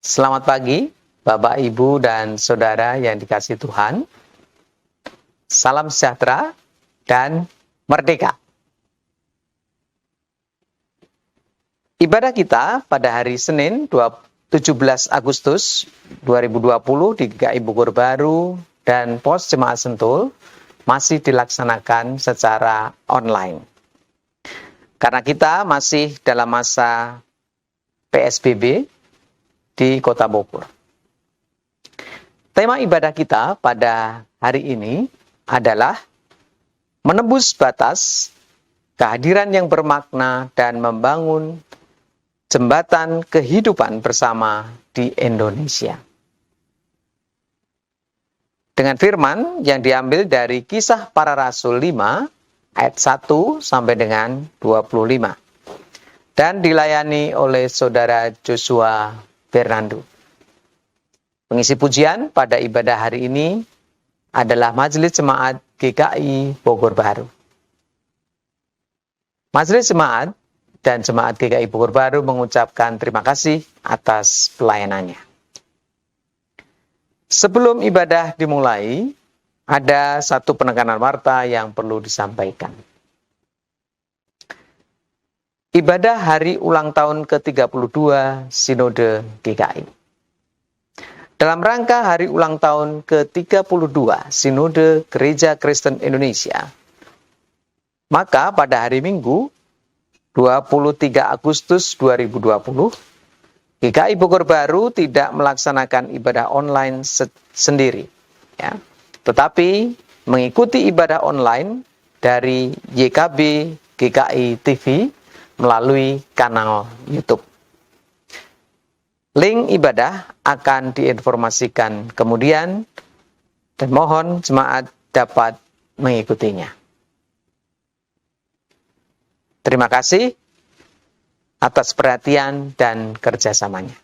Selamat pagi, Bapak, Ibu, dan Saudara yang dikasihi Tuhan. Salam sejahtera dan merdeka. Ibadah kita pada hari Senin 17 Agustus 2020 di GKI Bogor Baru dan Pos Jemaat Sentul masih dilaksanakan secara online. Karena kita masih dalam masa PSBB di Kota Bogor. Tema ibadah kita pada hari ini adalah menembus batas, kehadiran yang bermakna dan membangun jembatan kehidupan bersama di Indonesia. Dengan firman yang diambil dari Kisah Para Rasul 5 ayat 1 sampai dengan 25 dan dilayani oleh Saudara Joshua Fernando. Pengisi pujian pada ibadah hari ini adalah Majelis Jemaat GKI Bogor Baru. Majelis Jemaat dan Jemaat GKI Bogor Baru mengucapkan terima kasih atas pelayanannya. Sebelum ibadah dimulai, ada satu penekanan warta yang perlu disampaikan. Ibadah hari ulang tahun ke-32 Sinode GKI. Dalam rangka hari ulang tahun ke-32 Sinode Gereja Kristen Indonesia, maka pada hari Minggu 23 Agustus 2020, GKI Bogor Baru tidak melaksanakan ibadah online sendiri, ya, tetapi mengikuti ibadah online dari YKB GKI TV melalui kanal YouTube. Link ibadah akan diinformasikan kemudian dan mohon jemaat dapat mengikutinya. Terima kasih atas perhatian dan kerjasamanya.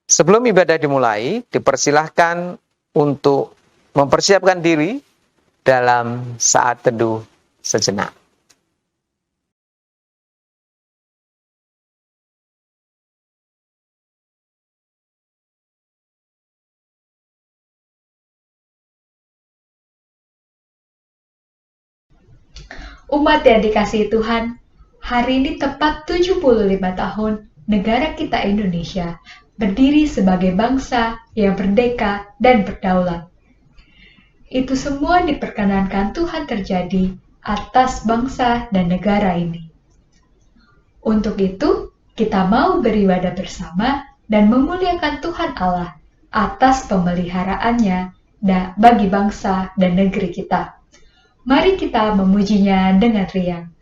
Sebelum ibadah dimulai, dipersilahkan untuk mempersiapkan diri dalam saat teduh sejenak. Umat yang dikasihi Tuhan, hari ini tepat 75 tahun negara kita Indonesia berdiri sebagai bangsa yang merdeka dan berdaulat. Itu semua diperkenankan Tuhan terjadi atas bangsa dan negara ini. Untuk itu, kita mau beribadah bersama dan memuliakan Tuhan Allah atas pemeliharaannya bagi bangsa dan negeri kita. Mari kita memujinya dengan riang.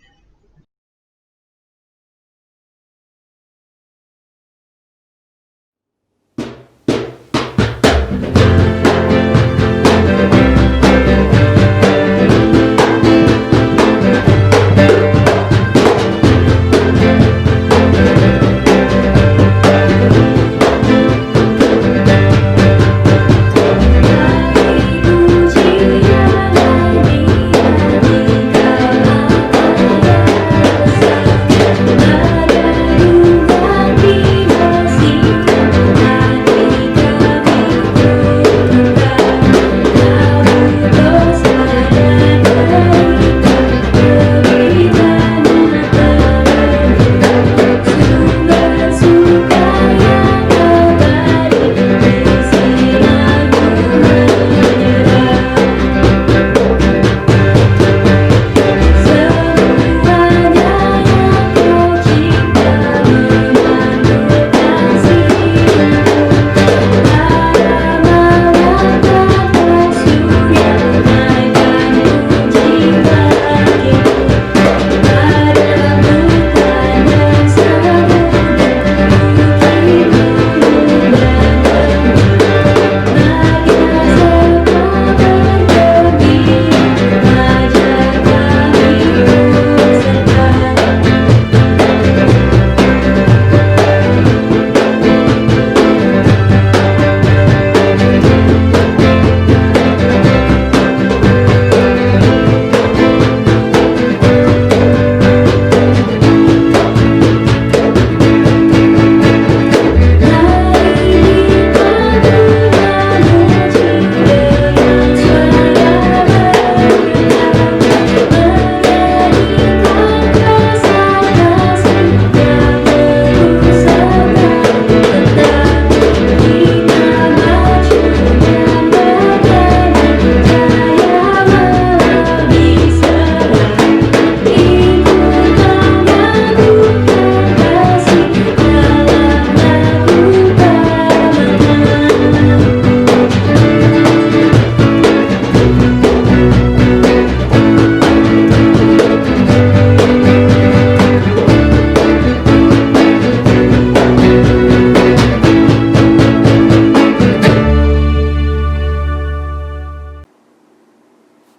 Puji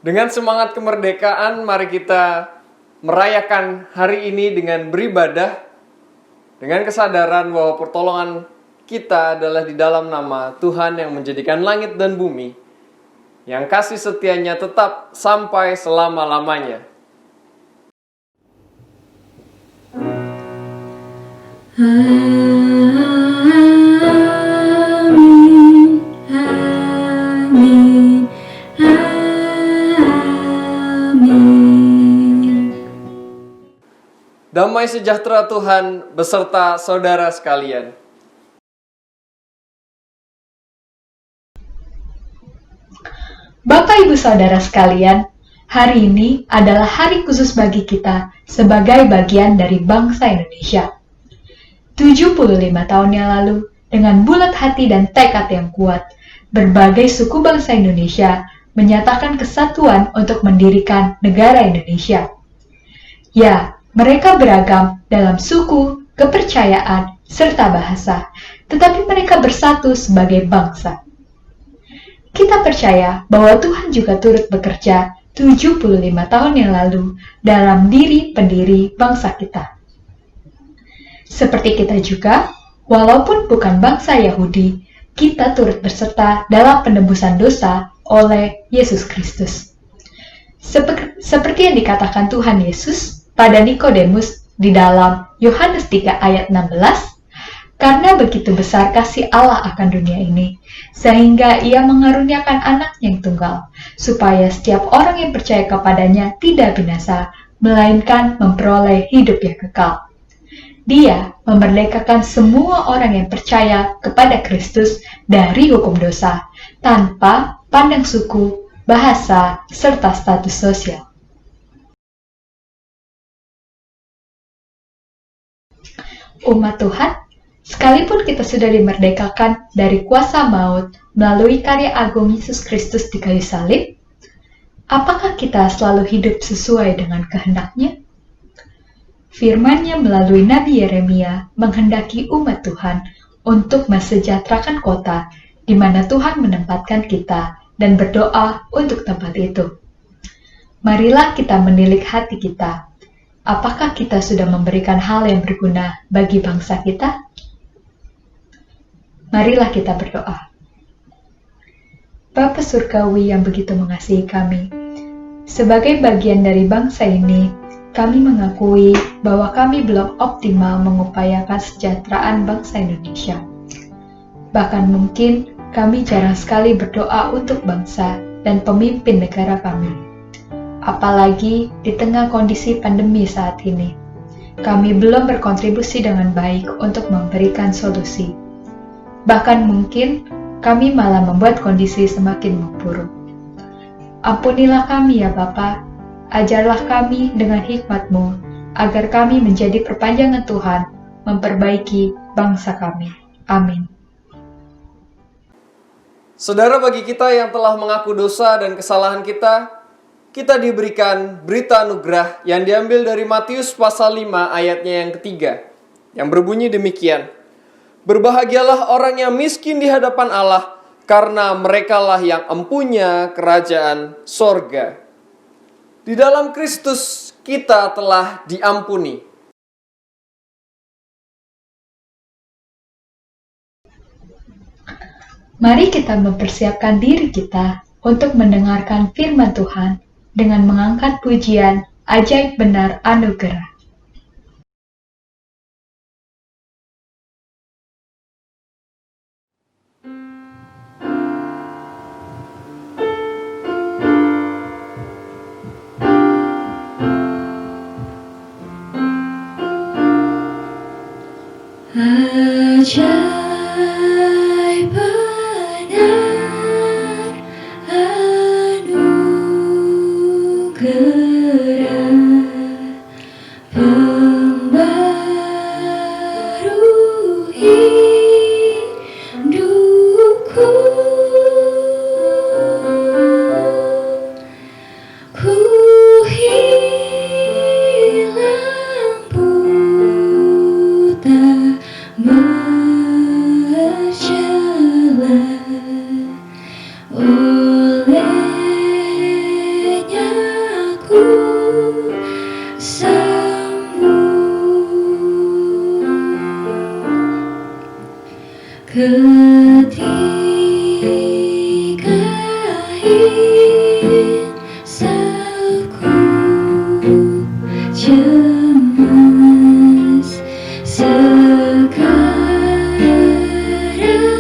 Dengan semangat kemerdekaan, mari kita merayakan hari ini dengan beribadah, dengan kesadaran bahwa pertolongan kita adalah di dalam nama Tuhan yang menjadikan langit dan bumi, yang kasih setianya tetap sampai selama-lamanya. Amin, amin, amin. Damai sejahtera Tuhan beserta saudara sekalian. Bapak Ibu Saudara sekalian, hari ini adalah hari khusus bagi kita sebagai bagian dari bangsa Indonesia. 75 tahun yang lalu, dengan bulat hati dan tekad yang kuat, berbagai suku bangsa Indonesia menyatakan kesatuan untuk mendirikan negara Indonesia. Ya, mereka beragam dalam suku, kepercayaan, serta bahasa, tetapi mereka bersatu sebagai bangsa. Kita percaya bahwa Tuhan juga turut bekerja 75 tahun yang lalu dalam diri pendiri bangsa kita. Seperti kita juga, walaupun bukan bangsa Yahudi, kita turut berserta dalam penebusan dosa oleh Yesus Kristus. Seperti yang dikatakan Tuhan Yesus pada Nikodemus di dalam Yohanes 3 ayat 16, karena begitu besar kasih Allah akan dunia ini, sehingga ia mengaruniakan anak yang tunggal, supaya setiap orang yang percaya kepadanya tidak binasa, melainkan memperoleh hidup yang kekal. Dia memerdekakan semua orang yang percaya kepada Kristus dari hukum dosa, tanpa pandang suku, bahasa, serta status sosial. Umat Tuhan, sekalipun kita sudah dimerdekakan dari kuasa maut melalui karya agung Yesus Kristus di kayu salib, apakah kita selalu hidup sesuai dengan kehendak-Nya? Firman-Nya melalui Nabi Yeremia menghendaki umat Tuhan untuk mensejahterakan kota di mana Tuhan menempatkan kita dan berdoa untuk tempat itu. Marilah kita menilik hati kita. Apakah kita sudah memberikan hal yang berguna bagi bangsa kita? Marilah kita berdoa. Bapa Surgawi yang begitu mengasihi kami, sebagai bagian dari bangsa ini, kami mengakui bahwa kami belum optimal mengupayakan kesejahteraan bangsa Indonesia. Bahkan mungkin kami jarang sekali berdoa untuk bangsa dan pemimpin negara kami. Apalagi di tengah kondisi pandemi saat ini, kami belum berkontribusi dengan baik untuk memberikan solusi. Bahkan mungkin kami malah membuat kondisi semakin memburuk. Ampunilah kami ya Bapa, ajarlah kami dengan hikmat-Mu, agar kami menjadi perpanjangan Tuhan, memperbaiki bangsa kami. Amin. Saudara, bagi kita yang telah mengaku dosa dan kesalahan kita diberikan berita anugerah yang diambil dari Matius pasal 5 ayatnya yang ketiga, yang berbunyi demikian. Berbahagialah orang yang miskin di hadapan Allah, karena merekalah yang empunya kerajaan sorga. Di dalam Kristus kita telah diampuni. Mari kita mempersiapkan diri kita untuk mendengarkan firman Tuhan dengan mengangkat pujian Ajaib Benar Anugerah. Ajaib benar anugerah pembaru hidupku. Ku hilang buta berjalan. Ketika insafku cemas, sekarang ku lega.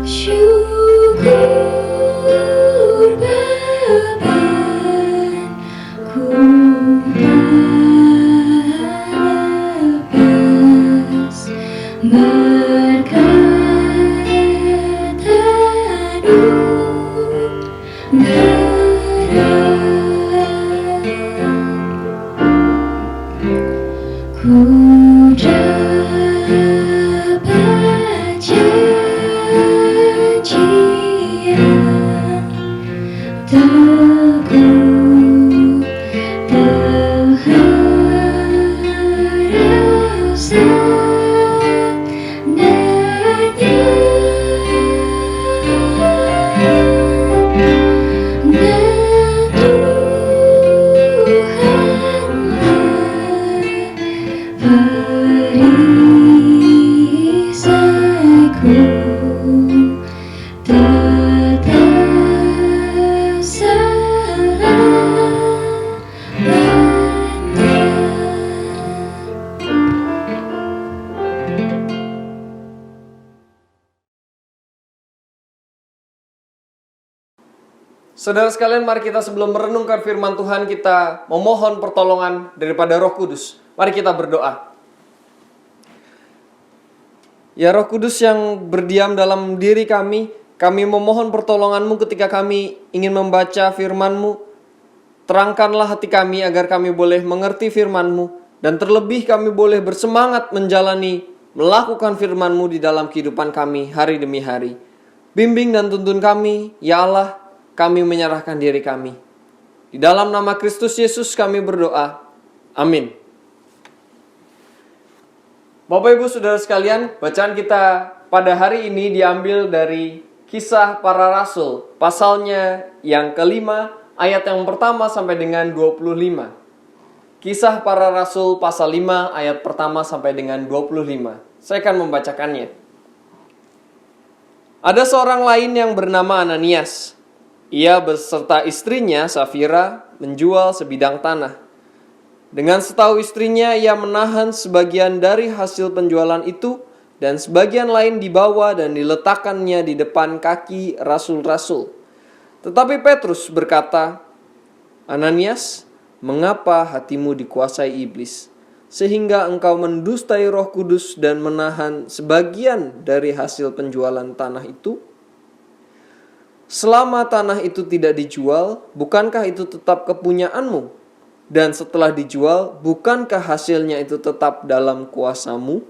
Syukur bebanku lepas, berkata ku dapat janjian teguh, terharap seandainya, dan perisaiku tetap selamanya. Saudara sekalian, mari kita sebelum merenungkan firman Tuhan, kita memohon pertolongan daripada Roh Kudus. Mari kita berdoa. Ya Roh Kudus yang berdiam dalam diri kami memohon pertolongan-Mu ketika kami ingin membaca firman-Mu. Terangkanlah hati kami agar kami boleh mengerti firman-Mu, dan terlebih kami boleh bersemangat melakukan firman-Mu di dalam kehidupan kami hari demi hari. Bimbing dan tuntun kami, ya Allah. Kami menyerahkan diri kami. Di dalam nama Kristus Yesus kami berdoa. Amin. Bapak Ibu Saudara sekalian, bacaan kita pada hari ini diambil dari Kisah Para Rasul, pasalnya yang kelima, ayat yang pertama sampai dengan 25. Kisah Para Rasul pasal 5 ayat pertama sampai dengan 25. Saya akan membacakannya. Ada seorang lain yang bernama Ananias. Ia beserta istrinya Safira menjual sebidang tanah. Dengan setahu istrinya, ia menahan sebagian dari hasil penjualan itu, dan sebagian lain dibawa dan diletakkannya di depan kaki rasul-rasul. Tetapi Petrus berkata, Ananias, mengapa hatimu dikuasai iblis, sehingga engkau mendustai Roh Kudus dan menahan sebagian dari hasil penjualan tanah itu? Selama tanah itu tidak dijual, bukankah itu tetap kepunyaanmu? Dan setelah dijual, bukankah hasilnya itu tetap dalam kuasamu?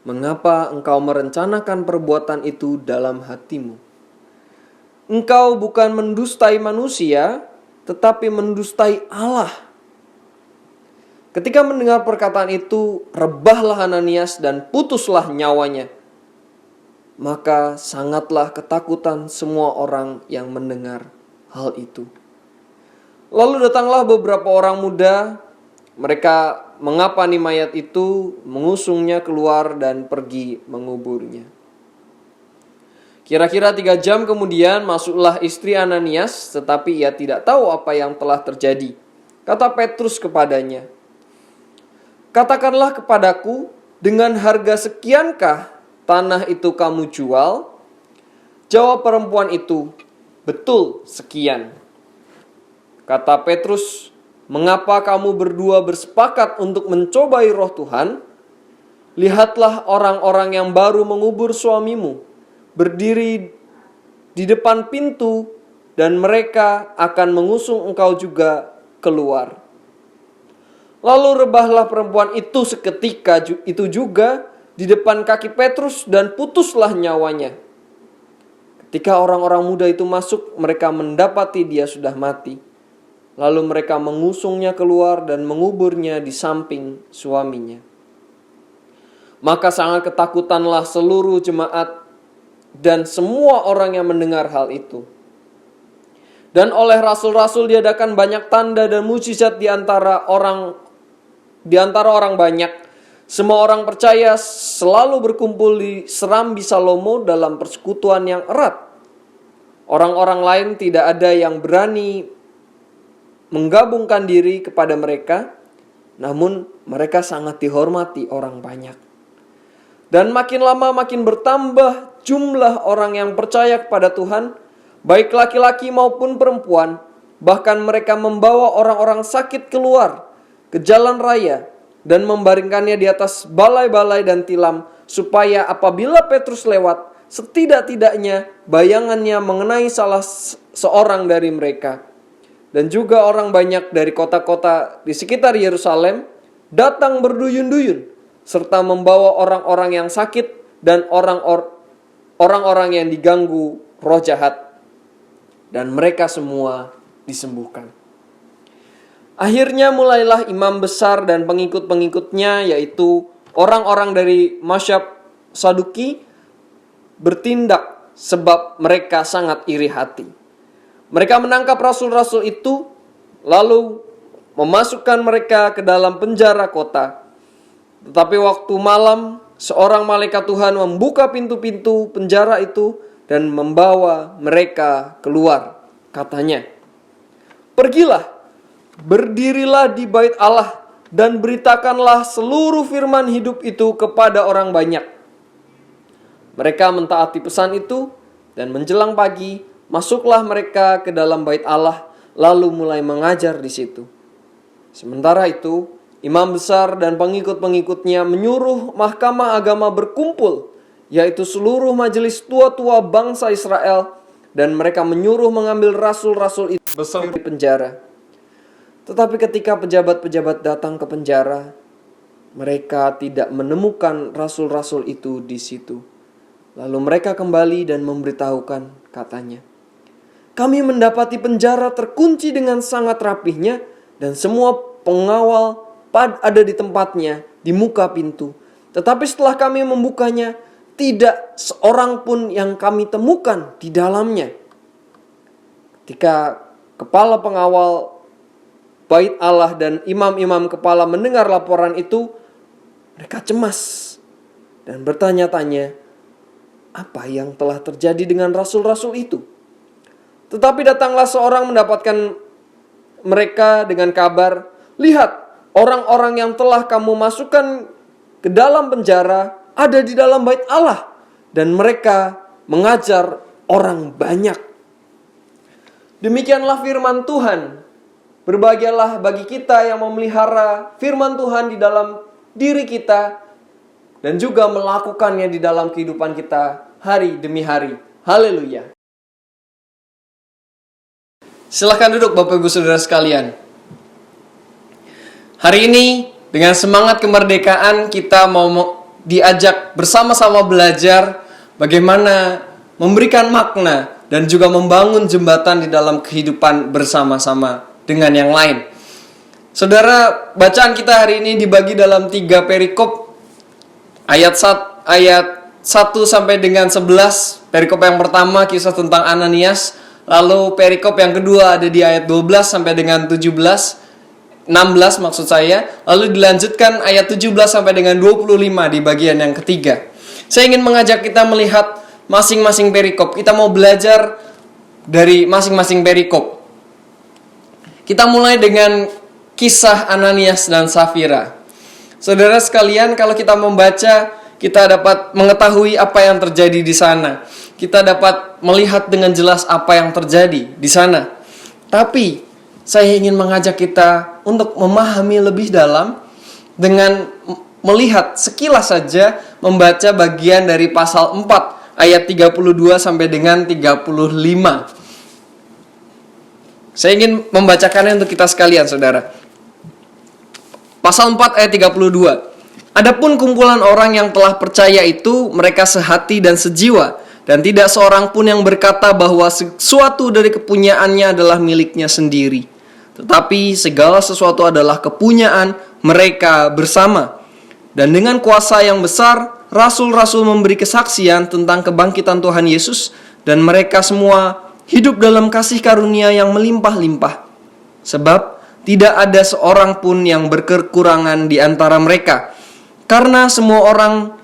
Mengapa engkau merencanakan perbuatan itu dalam hatimu? Engkau bukan mendustai manusia, tetapi mendustai Allah. Ketika mendengar perkataan itu, rebahlah Ananias dan putuslah nyawanya. Maka sangatlah ketakutan semua orang yang mendengar hal itu. Lalu datanglah beberapa orang muda, mereka mengapani mayat itu, mengusungnya keluar dan pergi menguburnya. Kira-kira 3 jam kemudian masuklah istri Ananias, tetapi ia tidak tahu apa yang telah terjadi. Kata Petrus kepadanya, katakanlah kepadaku, dengan harga sekiankah tanah itu kamu jual? Jawab perempuan itu, betul sekian. Kata Petrus, mengapa kamu berdua bersepakat untuk mencobai roh Tuhan? Lihatlah orang-orang yang baru mengubur suamimu, berdiri di depan pintu, dan mereka akan mengusung engkau juga keluar. Lalu rebahlah perempuan itu seketika itu juga di depan kaki Petrus dan putuslah nyawanya. Ketika orang-orang muda itu masuk, mereka mendapati dia sudah mati. Lalu mereka mengusungnya keluar dan menguburnya di samping suaminya. Maka sangat ketakutanlah seluruh jemaat dan semua orang yang mendengar hal itu. Dan oleh rasul-rasul diadakan banyak tanda dan mujizat di antara orang banyak. Semua orang percaya selalu berkumpul di serambi Salomo dalam persekutuan yang erat. Orang-orang lain tidak ada yang berani menggabungkan diri kepada mereka, namun mereka sangat dihormati orang banyak. Dan makin lama makin bertambah jumlah orang yang percaya kepada Tuhan, baik laki-laki maupun perempuan. Bahkan mereka membawa orang-orang sakit keluar ke jalan raya dan membaringkannya di atas balai-balai dan tilam, supaya apabila Petrus lewat, setidak-tidaknya bayangannya mengenai salah seorang dari mereka. Dan juga orang banyak dari kota-kota di sekitar Yerusalem datang berduyun-duyun, serta membawa orang-orang yang sakit dan orang-orang yang diganggu roh jahat. Dan mereka semua disembuhkan. Akhirnya mulailah imam besar dan pengikut-pengikutnya, yaitu orang-orang dari mazhab Saduki, bertindak sebab mereka sangat iri hati. Mereka menangkap rasul-rasul itu, lalu memasukkan mereka ke dalam penjara kota. Tetapi waktu malam, seorang malaikat Tuhan membuka pintu-pintu penjara itu dan membawa mereka keluar. Katanya, "Pergilah, berdirilah di bait Allah dan beritakanlah seluruh firman hidup itu kepada orang banyak." Mereka mentaati pesan itu, dan menjelang pagi masuklah mereka ke dalam bait Allah, lalu mulai mengajar di situ. Sementara itu, imam besar dan pengikut-pengikutnya menyuruh mahkamah agama berkumpul, yaitu seluruh majelis tua-tua bangsa Israel, dan mereka menyuruh mengambil rasul-rasul itu dari penjara. Tetapi ketika pejabat-pejabat datang ke penjara, mereka tidak menemukan rasul-rasul itu di situ. Lalu mereka kembali dan memberitahukan, katanya, "Kami mendapati penjara terkunci dengan sangat rapihnya, dan semua pengawal ada di tempatnya di muka pintu. Tetapi setelah kami membukanya, tidak seorang pun yang kami temukan di dalamnya." Ketika kepala pengawal bait Allah dan imam-imam kepala mendengar laporan itu, mereka cemas dan bertanya-tanya, apa yang telah terjadi dengan rasul-rasul itu? Tetapi datanglah seorang mendapatkan mereka dengan kabar, "Lihat, orang-orang yang telah kamu masukkan ke dalam penjara ada di dalam bait Allah, dan mereka mengajar orang banyak." Demikianlah firman Tuhan. Berbahagialah bagi kita yang memelihara firman Tuhan di dalam diri kita dan juga melakukannya di dalam kehidupan kita hari demi hari. Haleluya. Silahkan duduk Bapak Ibu Saudara sekalian. Hari ini dengan semangat kemerdekaan kita mau diajak bersama-sama belajar bagaimana memberikan makna dan juga membangun jembatan di dalam kehidupan bersama-sama dengan yang lain. Saudara, bacaan kita hari ini dibagi dalam 3 perikop. Ayat 1 sampai dengan 11. Perikop yang pertama kisah tentang Ananias. Lalu perikop yang kedua ada di ayat 12 sampai dengan 16 maksud saya. Lalu dilanjutkan ayat 17 sampai dengan 25 di bagian yang ketiga. Saya ingin mengajak kita melihat masing-masing perikop. Kita mau belajar dari masing-masing perikop. Kita mulai dengan kisah Ananias dan Safira. Saudara sekalian, kalau kita membaca, kita dapat mengetahui apa yang terjadi di sana. Kita dapat melihat dengan jelas apa yang terjadi di sana. Tapi saya ingin mengajak kita untuk memahami lebih dalam dengan melihat sekilas saja, membaca bagian dari pasal 4 ayat 32 sampai dengan 35. Saya ingin membacakannya untuk kita sekalian, saudara. Pasal 4 ayat 32. "Adapun kumpulan orang yang telah percaya itu, mereka sehati dan sejiwa, dan tidak seorang pun yang berkata bahwa sesuatu dari kepunyaannya adalah miliknya sendiri. Tetapi segala sesuatu adalah kepunyaan mereka bersama. Dan dengan kuasa yang besar, rasul-rasul memberi kesaksian tentang kebangkitan Tuhan Yesus, dan mereka semua hidup dalam kasih karunia yang melimpah-limpah. Sebab tidak ada seorang pun yang berkekurangan di antara mereka. Karena semua orang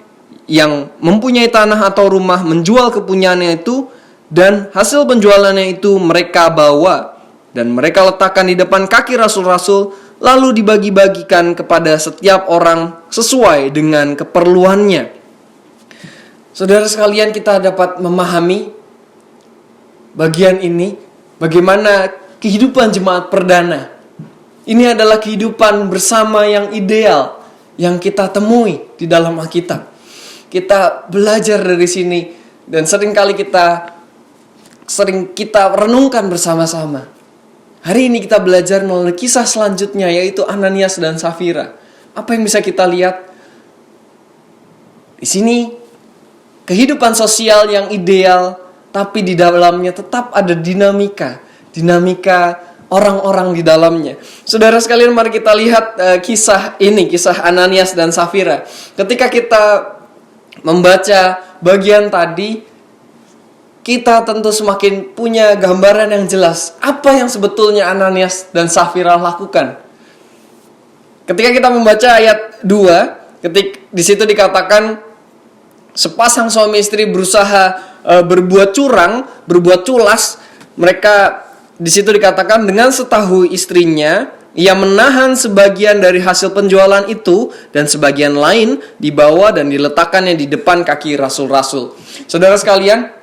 yang mempunyai tanah atau rumah menjual kepunyaannya itu, dan hasil penjualannya itu mereka bawa dan mereka letakkan di depan kaki rasul-rasul, lalu dibagi-bagikan kepada setiap orang sesuai dengan keperluannya. Saudara sekalian, kita dapat memahami bagian ini, bagaimana kehidupan jemaat perdana. Ini adalah kehidupan bersama yang ideal yang kita temui di dalam Alkitab. Kita belajar dari sini dan sering kita renungkan bersama-sama. Hari ini kita belajar melalui kisah selanjutnya, yaitu Ananias dan Safira. Apa yang bisa kita lihat? Di sini kehidupan sosial yang ideal, tapi di dalamnya tetap ada dinamika orang-orang di dalamnya. Saudara sekalian, mari kita lihat kisah Ananias dan Safira. Ketika kita membaca bagian tadi, kita tentu semakin punya gambaran yang jelas apa yang sebetulnya Ananias dan Safira lakukan. Ketika kita membaca ayat 2, di situ dikatakan sepasang suami istri berusaha berbuat curang, berbuat culas. Mereka di situ dikatakan dengan setahu istrinya, ia menahan sebagian dari hasil penjualan itu dan sebagian lain dibawa dan diletakkannya di depan kaki rasul-rasul. Saudara sekalian,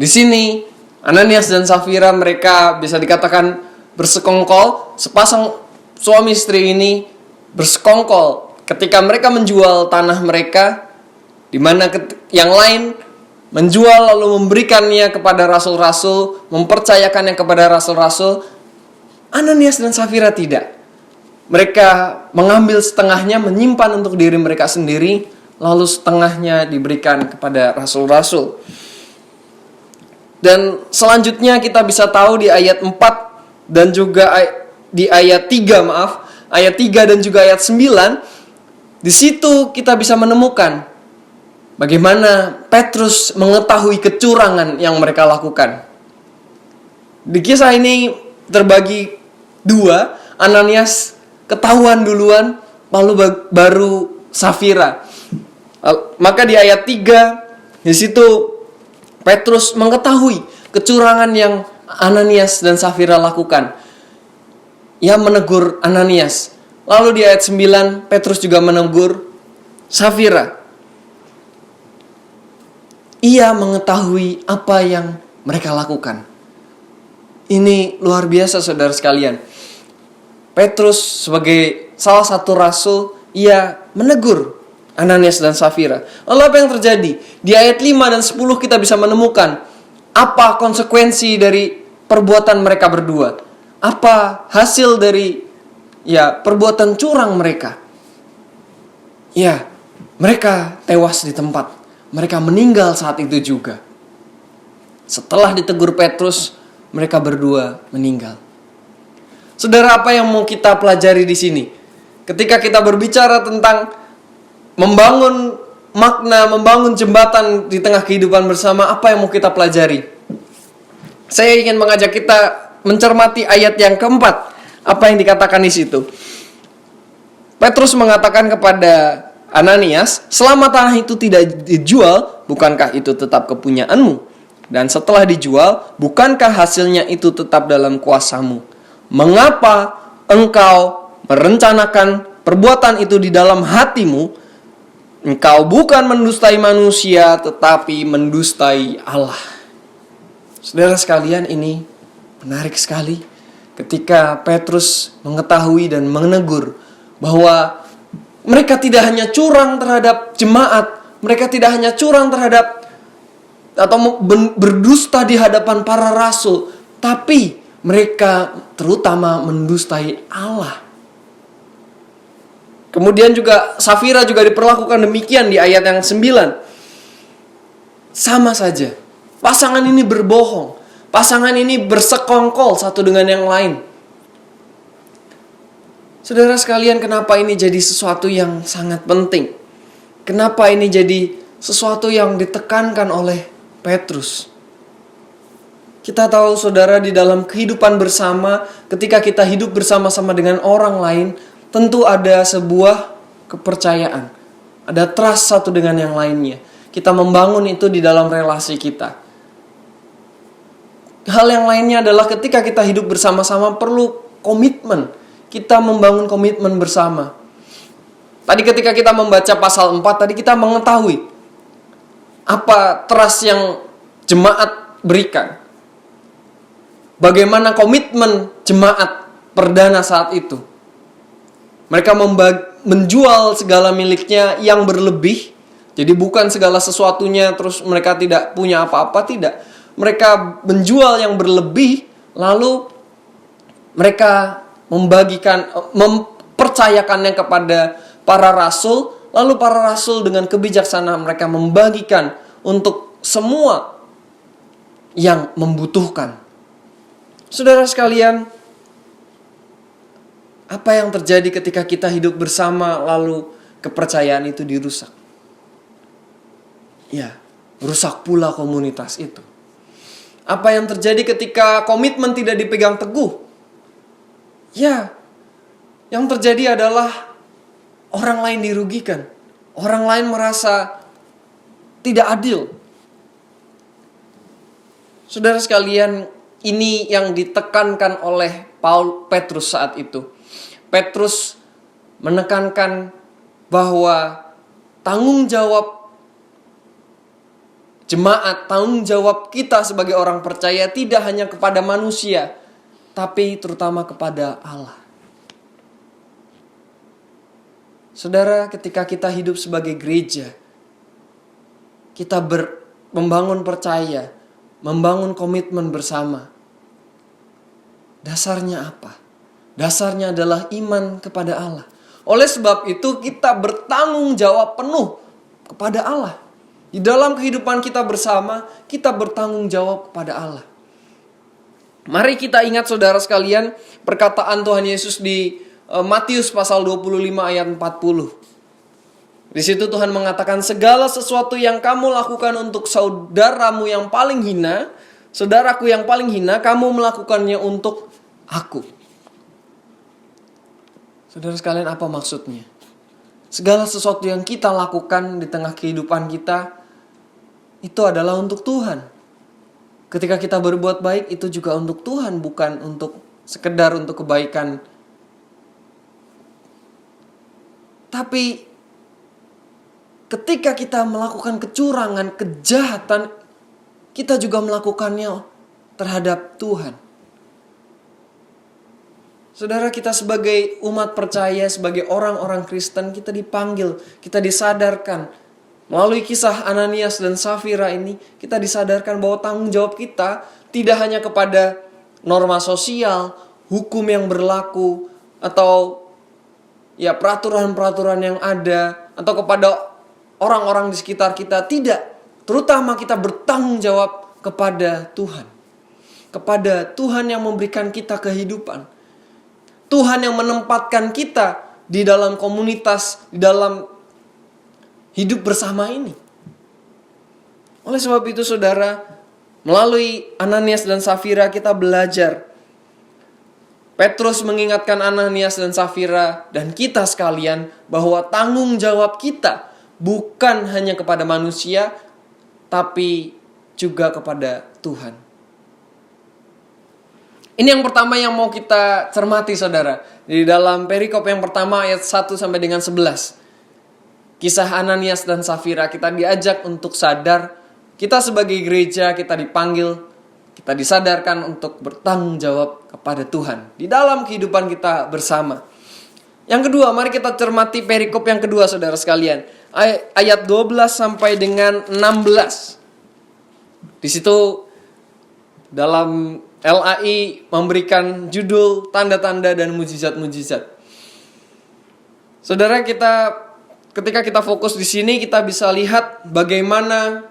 di sini Ananias dan Safira mereka bisa dikatakan bersekongkol. Sepasang suami istri ini bersekongkol ketika mereka menjual tanah mereka, di mana yang lain menjual lalu memberikannya kepada rasul-rasul, mempercayakannya kepada rasul-rasul. Ananias dan Safira tidak. Mereka mengambil setengahnya, menyimpan untuk diri mereka sendiri, lalu setengahnya diberikan kepada rasul-rasul. Dan selanjutnya kita bisa tahu di ayat 4 dan juga di ayat 3, ayat 3 dan juga ayat 9. Di situ kita bisa menemukan bagaimana Petrus mengetahui kecurangan yang mereka lakukan. Di kisah ini terbagi 2, Ananias ketahuan duluan, lalu baru Safira. Maka di ayat 3 di situ Petrus mengetahui kecurangan yang Ananias dan Safira lakukan. Ia menegur Ananias. Lalu di ayat 9 Petrus juga menegur Safira. Ia mengetahui apa yang mereka lakukan. Ini luar biasa, saudara sekalian. Petrus sebagai salah satu rasul, ia menegur Ananias dan Safira. Lalu apa yang terjadi? Di ayat 5 dan 10 kita bisa menemukan apa konsekuensi dari perbuatan mereka berdua. Apa hasil dari perbuatan curang mereka. Mereka tewas di tempat. Mereka meninggal saat itu juga. Setelah ditegur Petrus, mereka berdua meninggal. Saudara, apa yang mau kita pelajari di sini? Ketika kita berbicara tentang membangun makna, membangun jembatan di tengah kehidupan bersama, apa yang mau kita pelajari? Saya ingin mengajak kita mencermati ayat yang keempat. Apa yang dikatakan di situ? Petrus mengatakan kepada Ananias, selama tanah itu tidak dijual, bukankah itu tetap kepunyaanmu? Dan setelah dijual, bukankah hasilnya itu tetap dalam kuasamu? Mengapa engkau merencanakan perbuatan itu di dalam hatimu? Engkau bukan mendustai manusia, tetapi mendustai Allah. Saudara sekalian, ini menarik sekali ketika Petrus mengetahui dan menegur bahwa mereka tidak hanya curang terhadap jemaat, mereka tidak hanya curang terhadap atau berdusta di hadapan para rasul, tapi mereka terutama mendustai Allah. Kemudian juga Safira juga diperlakukan demikian di ayat yang 9. Sama saja. Pasangan ini berbohong. Pasangan ini bersekongkol satu dengan yang lain. Saudara sekalian, kenapa ini jadi sesuatu yang sangat penting? Kenapa ini jadi sesuatu yang ditekankan oleh Petrus? Kita tahu saudara, di dalam kehidupan bersama, ketika kita hidup bersama-sama dengan orang lain, tentu ada sebuah kepercayaan. Ada trust satu dengan yang lainnya. Kita membangun itu di dalam relasi kita. Hal yang lainnya adalah ketika kita hidup bersama-sama perlu komitmen. Kita membangun komitmen bersama. Tadi ketika kita membaca pasal 4, tadi kita mengetahui apa trust yang jemaat berikan. Bagaimana komitmen jemaat perdana saat itu. Mereka menjual segala miliknya yang berlebih. Jadi bukan segala sesuatunya terus mereka tidak punya apa-apa, tidak. Mereka menjual yang berlebih, lalu mereka mempercayakannya kepada para rasul. Lalu para rasul dengan kebijaksanaan mereka membagikan untuk semua yang membutuhkan. Saudara sekalian, apa yang terjadi ketika kita hidup bersama lalu kepercayaan itu dirusak? Ya, rusak pula komunitas itu. Apa yang terjadi ketika komitmen tidak dipegang teguh? Ya, yang terjadi adalah orang lain dirugikan. Orang lain merasa tidak adil. Saudara sekalian, ini yang ditekankan oleh Petrus saat itu. Petrus menekankan bahwa tanggung jawab jemaat, tanggung jawab kita sebagai orang percaya tidak hanya kepada manusia, tapi terutama kepada Allah. Saudara, ketika kita hidup sebagai gereja, kita membangun percaya, membangun komitmen bersama. Dasarnya apa? Dasarnya adalah iman kepada Allah. Oleh sebab itu kita bertanggung jawab penuh kepada Allah. Di dalam kehidupan kita bersama, kita bertanggung jawab kepada Allah. Mari kita ingat saudara sekalian perkataan Tuhan Yesus di Matius pasal 25 ayat 40. Di situ Tuhan mengatakan, segala sesuatu yang kamu lakukan untuk saudaramu yang paling hina, saudaraku yang paling hina, kamu melakukannya untuk aku. Saudara sekalian, apa maksudnya? Segala sesuatu yang kita lakukan di tengah kehidupan kita, itu adalah untuk Tuhan. Ketika kita berbuat baik, itu juga untuk Tuhan, bukan untuk sekedar untuk kebaikan. Tapi ketika kita melakukan kecurangan, kejahatan, kita juga melakukannya terhadap Tuhan. Saudara, kita sebagai umat percaya, sebagai orang-orang Kristen, kita dipanggil, kita disadarkan. Melalui kisah Ananias dan Safira ini, kita disadarkan bahwa tanggung jawab kita tidak hanya kepada norma sosial, hukum yang berlaku, atau ya peraturan-peraturan yang ada, atau kepada orang-orang di sekitar kita. Tidak. Terutama kita bertanggung jawab kepada Tuhan. Kepada Tuhan yang memberikan kita kehidupan. Tuhan yang menempatkan kita di dalam komunitas, di dalam hidup bersama ini. Oleh sebab itu saudara, melalui Ananias dan Safira kita belajar. Petrus mengingatkan Ananias dan Safira dan kita sekalian bahwa tanggung jawab kita bukan hanya kepada manusia, tapi juga kepada Tuhan. Ini yang pertama yang mau kita cermati saudara. Di dalam perikop yang pertama ayat 1 sampai dengan 11. Kisah Ananias dan Safira, kita diajak untuk sadar. Kita sebagai gereja, kita dipanggil, kita disadarkan untuk bertanggung jawab kepada Tuhan. Di dalam kehidupan kita bersama. Yang kedua, mari kita cermati perikop yang kedua saudara sekalian. Ayat 12 sampai dengan 16. Di situ dalam LAI memberikan judul tanda-tanda dan mujizat-mujizat. Saudara, ketika kita fokus di sini, kita bisa lihat bagaimana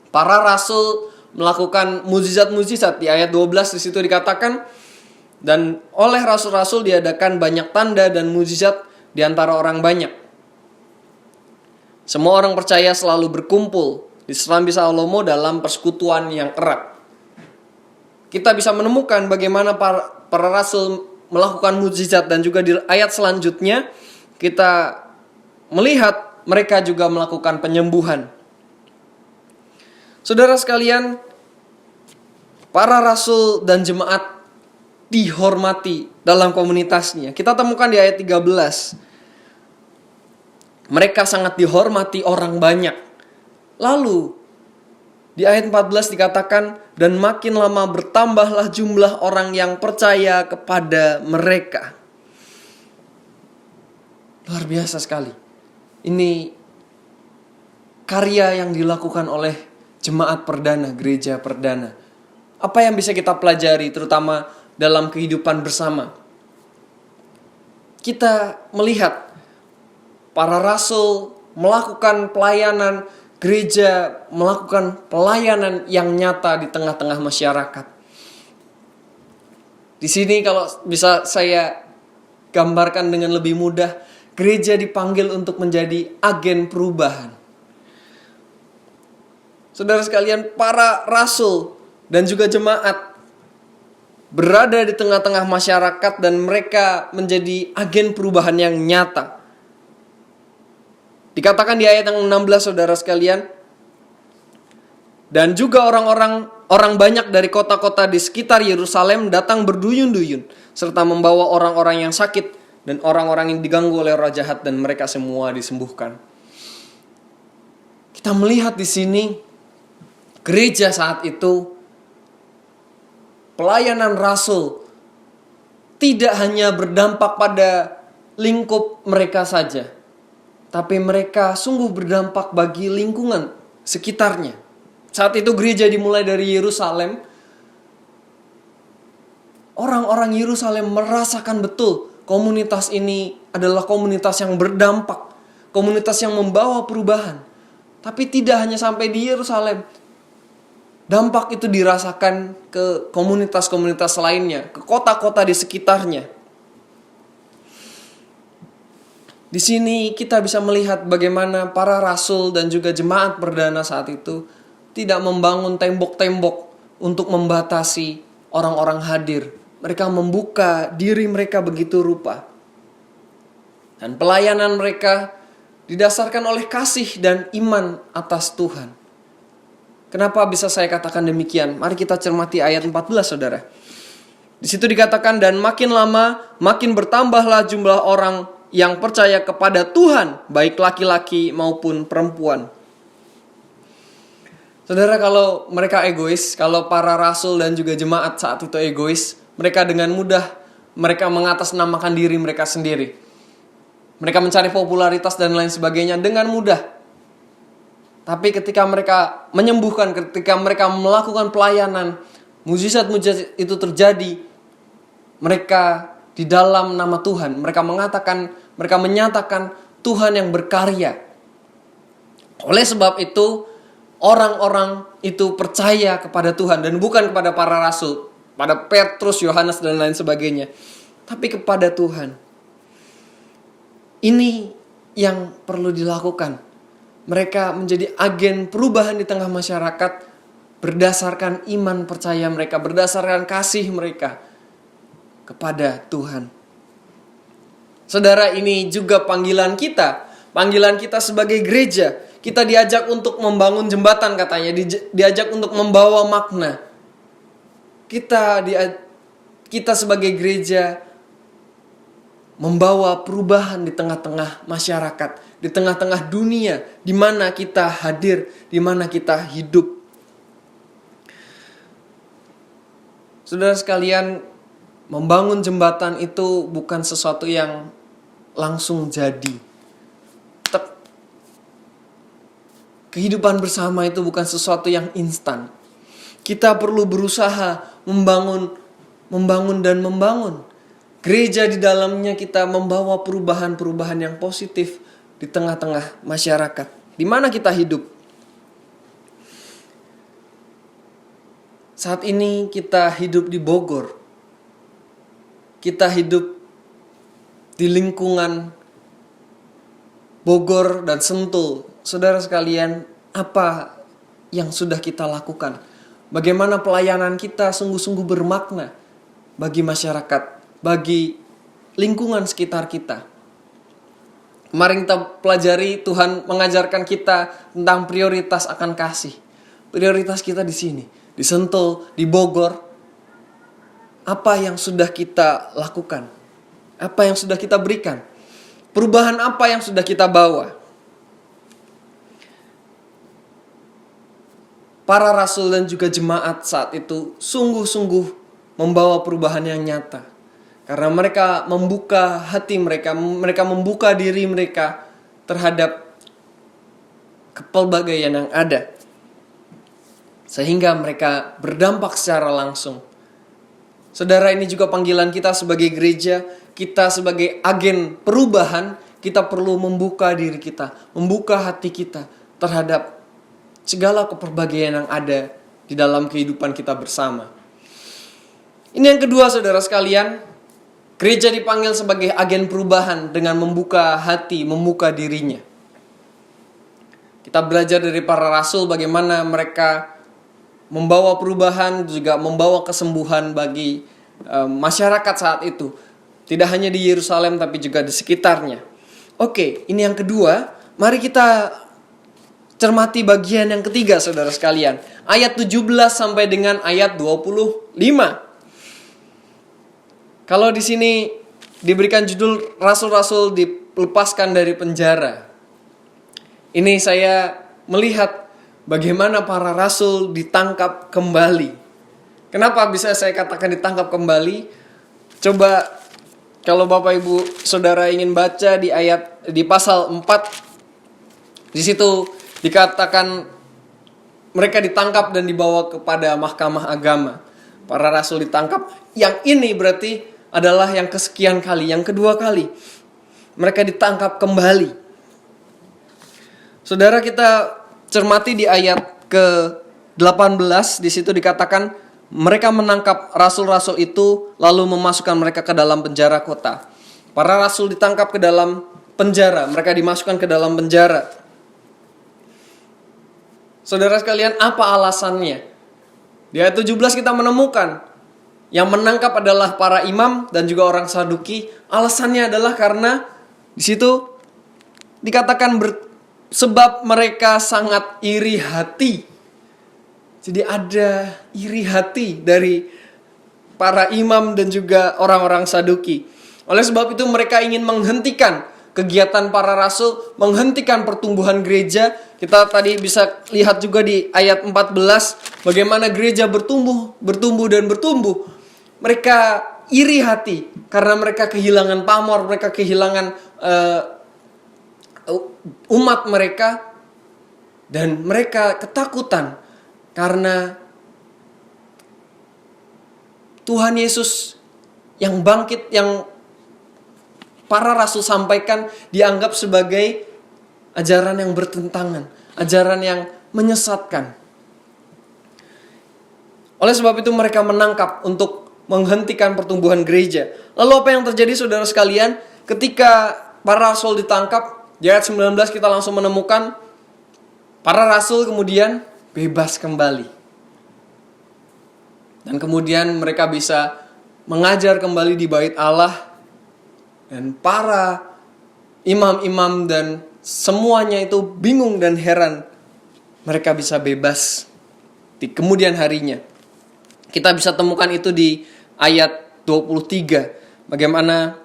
para rasul melakukan mujizat-mujizat. Di ayat 12 di situ dikatakan, dan oleh rasul-rasul diadakan banyak tanda dan mujizat di antara orang banyak. Semua orang percaya selalu berkumpul di serambi Salomo dalam persekutuan yang erat. kita bisa menemukan bagaimana para rasul melakukan mukjizat, dan juga di ayat selanjutnya kita melihat mereka juga melakukan penyembuhan. Saudara sekalian, para rasul dan jemaat dihormati dalam komunitasnya. Kita temukan di ayat 13. Mereka sangat dihormati orang banyak. Lalu di ayat 14 dikatakan, dan makin lama bertambahlah jumlah orang yang percaya kepada mereka. Luar biasa sekali. Ini karya yang dilakukan oleh jemaat perdana, gereja perdana. Apa yang bisa kita pelajari terutama dalam kehidupan bersama? Kita melihat para rasul melakukan pelayanan, gereja melakukan pelayanan yang nyata di tengah-tengah masyarakat. Di sini kalau bisa saya gambarkan dengan lebih mudah, gereja dipanggil untuk menjadi agen perubahan. Saudara sekalian, para rasul dan juga jemaat berada di tengah-tengah masyarakat dan mereka menjadi agen perubahan yang nyata. Dikatakan di ayat yang 16, saudara sekalian, dan juga orang banyak dari kota-kota di sekitar Yerusalem datang berduyun-duyun, serta membawa orang-orang yang sakit dan orang-orang yang diganggu oleh roh jahat, dan mereka semua disembuhkan. Kita melihat di sini gereja saat itu, pelayanan rasul tidak hanya berdampak pada lingkup mereka saja, tapi mereka sungguh berdampak bagi lingkungan sekitarnya. Saat itu gereja dimulai dari Yerusalem. Orang-orang Yerusalem merasakan betul komunitas ini adalah komunitas yang berdampak, komunitas yang membawa perubahan. Tapi tidak hanya sampai di Yerusalem. Dampak itu dirasakan ke komunitas-komunitas lainnya, ke kota-kota di sekitarnya. Di sini kita bisa melihat bagaimana para rasul dan juga jemaat perdana saat itu tidak membangun tembok-tembok untuk membatasi orang-orang hadir. Mereka membuka diri mereka begitu rupa. Dan pelayanan mereka didasarkan oleh kasih dan iman atas Tuhan. Kenapa bisa saya katakan demikian? Mari kita cermati ayat 14, saudara. Di situ dikatakan, dan makin lama makin bertambahlah jumlah orang yang percaya kepada Tuhan, baik laki-laki maupun perempuan. Saudara, kalau mereka egois, kalau para rasul dan juga jemaat saat itu egois, mereka dengan mudah mereka mengatasnamakan diri mereka sendiri. Mereka mencari popularitas dan lain sebagainya dengan mudah. Tapi ketika mereka menyembuhkan, ketika mereka melakukan pelayanan, mukjizat-mukjizat itu terjadi, mereka di dalam nama Tuhan, mereka menyatakan Tuhan yang berkarya. Oleh sebab itu, orang-orang itu percaya kepada Tuhan dan bukan kepada para rasul, pada Petrus, Yohanes dan lain sebagainya, tapi kepada Tuhan. Ini yang perlu dilakukan. Mereka menjadi agen perubahan di tengah masyarakat berdasarkan iman percaya mereka, berdasarkan kasih mereka kepada Tuhan. Saudara, ini juga panggilan kita sebagai gereja. Kita diajak untuk membangun jembatan, katanya, diajak untuk membawa makna. Kita sebagai gereja membawa perubahan di tengah-tengah masyarakat, di tengah-tengah dunia, di mana kita hadir, di mana kita hidup. Saudara sekalian, membangun jembatan itu bukan sesuatu yang langsung jadi. Kehidupan bersama itu bukan sesuatu yang instan. Kita perlu berusaha membangun dan membangun. Gereja di dalamnya kita membawa perubahan-perubahan yang positif di tengah-tengah masyarakat, di mana kita hidup. Saat ini kita hidup di Bogor. Kita hidup di lingkungan Bogor dan Sentul. Saudara sekalian, apa yang sudah kita lakukan bagaimana pelayanan kita sungguh-sungguh bermakna bagi masyarakat, bagi lingkungan sekitar kita. Kemarin kita pelajari Tuhan mengajarkan kita tentang prioritas akan kasih. Prioritas kita di sini, di Sentul, di Bogor. Apa yang sudah kita lakukan? Apa yang sudah kita berikan? Perubahan apa yang sudah kita bawa? Para rasul dan juga jemaat saat itu sungguh-sungguh membawa perubahan yang nyata. Karena mereka membuka hati mereka membuka diri mereka terhadap kepelbagaian yang ada. Sehingga mereka berdampak secara langsung. Saudara, ini juga panggilan kita sebagai gereja, kita sebagai agen perubahan, kita perlu membuka diri kita, membuka hati kita terhadap segala keperbagaian yang ada di dalam kehidupan kita bersama. Ini yang kedua, saudara sekalian. Gereja dipanggil sebagai agen perubahan dengan membuka hati, membuka dirinya. Kita belajar dari para rasul bagaimana mereka membawa perubahan, juga membawa kesembuhan bagi masyarakat saat itu. Tidak hanya di Yerusalem tapi juga di sekitarnya. Oke, ini yang kedua. Mari kita cermati bagian yang ketiga, saudara sekalian. Ayat 17 sampai dengan ayat 25. Kalau di sini diberikan judul rasul-rasul dilepaskan dari penjara. Ini saya melihat bagaimana para rasul ditangkap kembali. Kenapa bisa saya katakan ditangkap kembali? Coba kalau Bapak Ibu Saudara ingin baca di pasal 4, di situ dikatakan mereka ditangkap dan dibawa kepada mahkamah agama. Para rasul ditangkap. Yang ini berarti adalah yang kesekian kali, yang kedua kali. Mereka ditangkap kembali. Saudara, kita cermati di ayat ke-18, di situ dikatakan mereka menangkap rasul-rasul itu lalu memasukkan mereka ke dalam penjara kota. Para rasul ditangkap ke dalam penjara, mereka dimasukkan ke dalam penjara. Saudara sekalian, apa alasannya? Di ayat 17 kita menemukan yang menangkap adalah para imam dan juga orang Saduki. Alasannya adalah karena di situ dikatakan sebab mereka sangat iri hati. Jadi ada iri hati dari para imam dan juga orang-orang Saduki. Oleh sebab itu mereka ingin menghentikan kegiatan para rasul, menghentikan pertumbuhan gereja. Kita tadi bisa lihat juga di ayat 14 bagaimana gereja bertumbuh dan bertumbuh. Mereka iri hati karena mereka kehilangan pamor, mereka kehilangan umat mereka, dan mereka ketakutan karena Tuhan Yesus yang bangkit, yang para rasul sampaikan dianggap sebagai ajaran yang bertentangan, ajaran yang menyesatkan. Oleh sebab itu mereka menangkap untuk menghentikan pertumbuhan gereja. Lalu apa yang terjadi, saudara sekalian? Ketika para rasul ditangkap, di ayat 19 kita langsung menemukan para rasul kemudian bebas kembali. Dan kemudian mereka bisa mengajar kembali di bait Allah. Dan para imam-imam dan semuanya itu bingung dan heran. Mereka bisa bebas di kemudian harinya. Kita bisa temukan itu di ayat 23. Bagaimana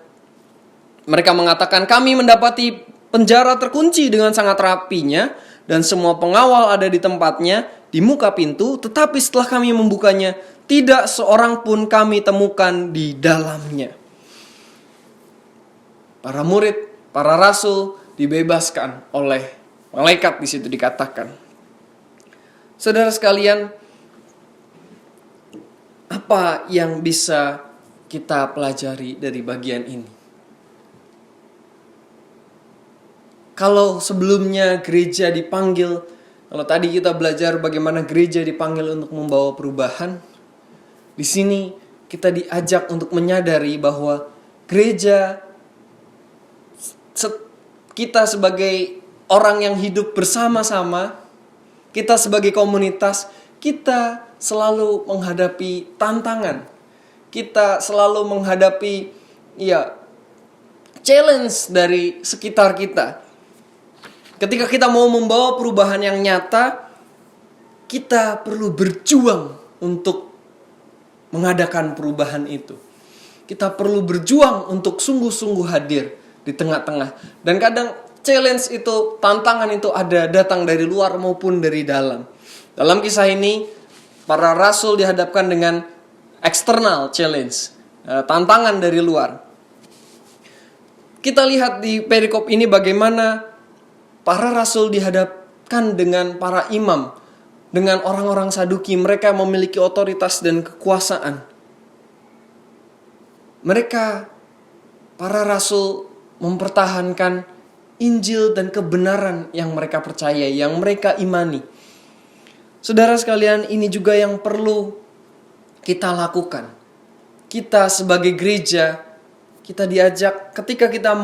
mereka mengatakan, kami mendapati penjara terkunci dengan sangat rapinya dan semua pengawal ada di tempatnya di muka pintu. Tetapi setelah kami membukanya, tidak seorang pun kami temukan di dalamnya. Para murid, para rasul dibebaskan oleh malaikat, di situ dikatakan. Saudara sekalian, apa yang bisa kita pelajari dari bagian ini? Kalau sebelumnya gereja dipanggil, kalau tadi kita belajar bagaimana gereja dipanggil untuk membawa perubahan, di sini kita diajak untuk menyadari bahwa gereja, kita sebagai orang yang hidup bersama-sama, kita sebagai komunitas, kita selalu menghadapi tantangan. Kita selalu menghadapi challenge dari sekitar kita. Ketika kita mau membawa perubahan yang nyata, kita perlu berjuang untuk mengadakan perubahan itu. Kita perlu berjuang untuk sungguh-sungguh hadir di tengah-tengah. Dan kadang challenge itu, tantangan itu ada datang dari luar maupun dari dalam. Dalam kisah ini, para rasul dihadapkan dengan external challenge, tantangan dari luar. Kita lihat di perikop ini bagaimana para rasul dihadapkan dengan para imam, dengan orang-orang Saduki. Mereka memiliki otoritas dan kekuasaan. Mereka, para rasul, mempertahankan Injil dan kebenaran yang mereka percaya, yang mereka imani. Saudara sekalian, ini juga yang perlu kita lakukan. Kita sebagai gereja, kita diajak ketika kita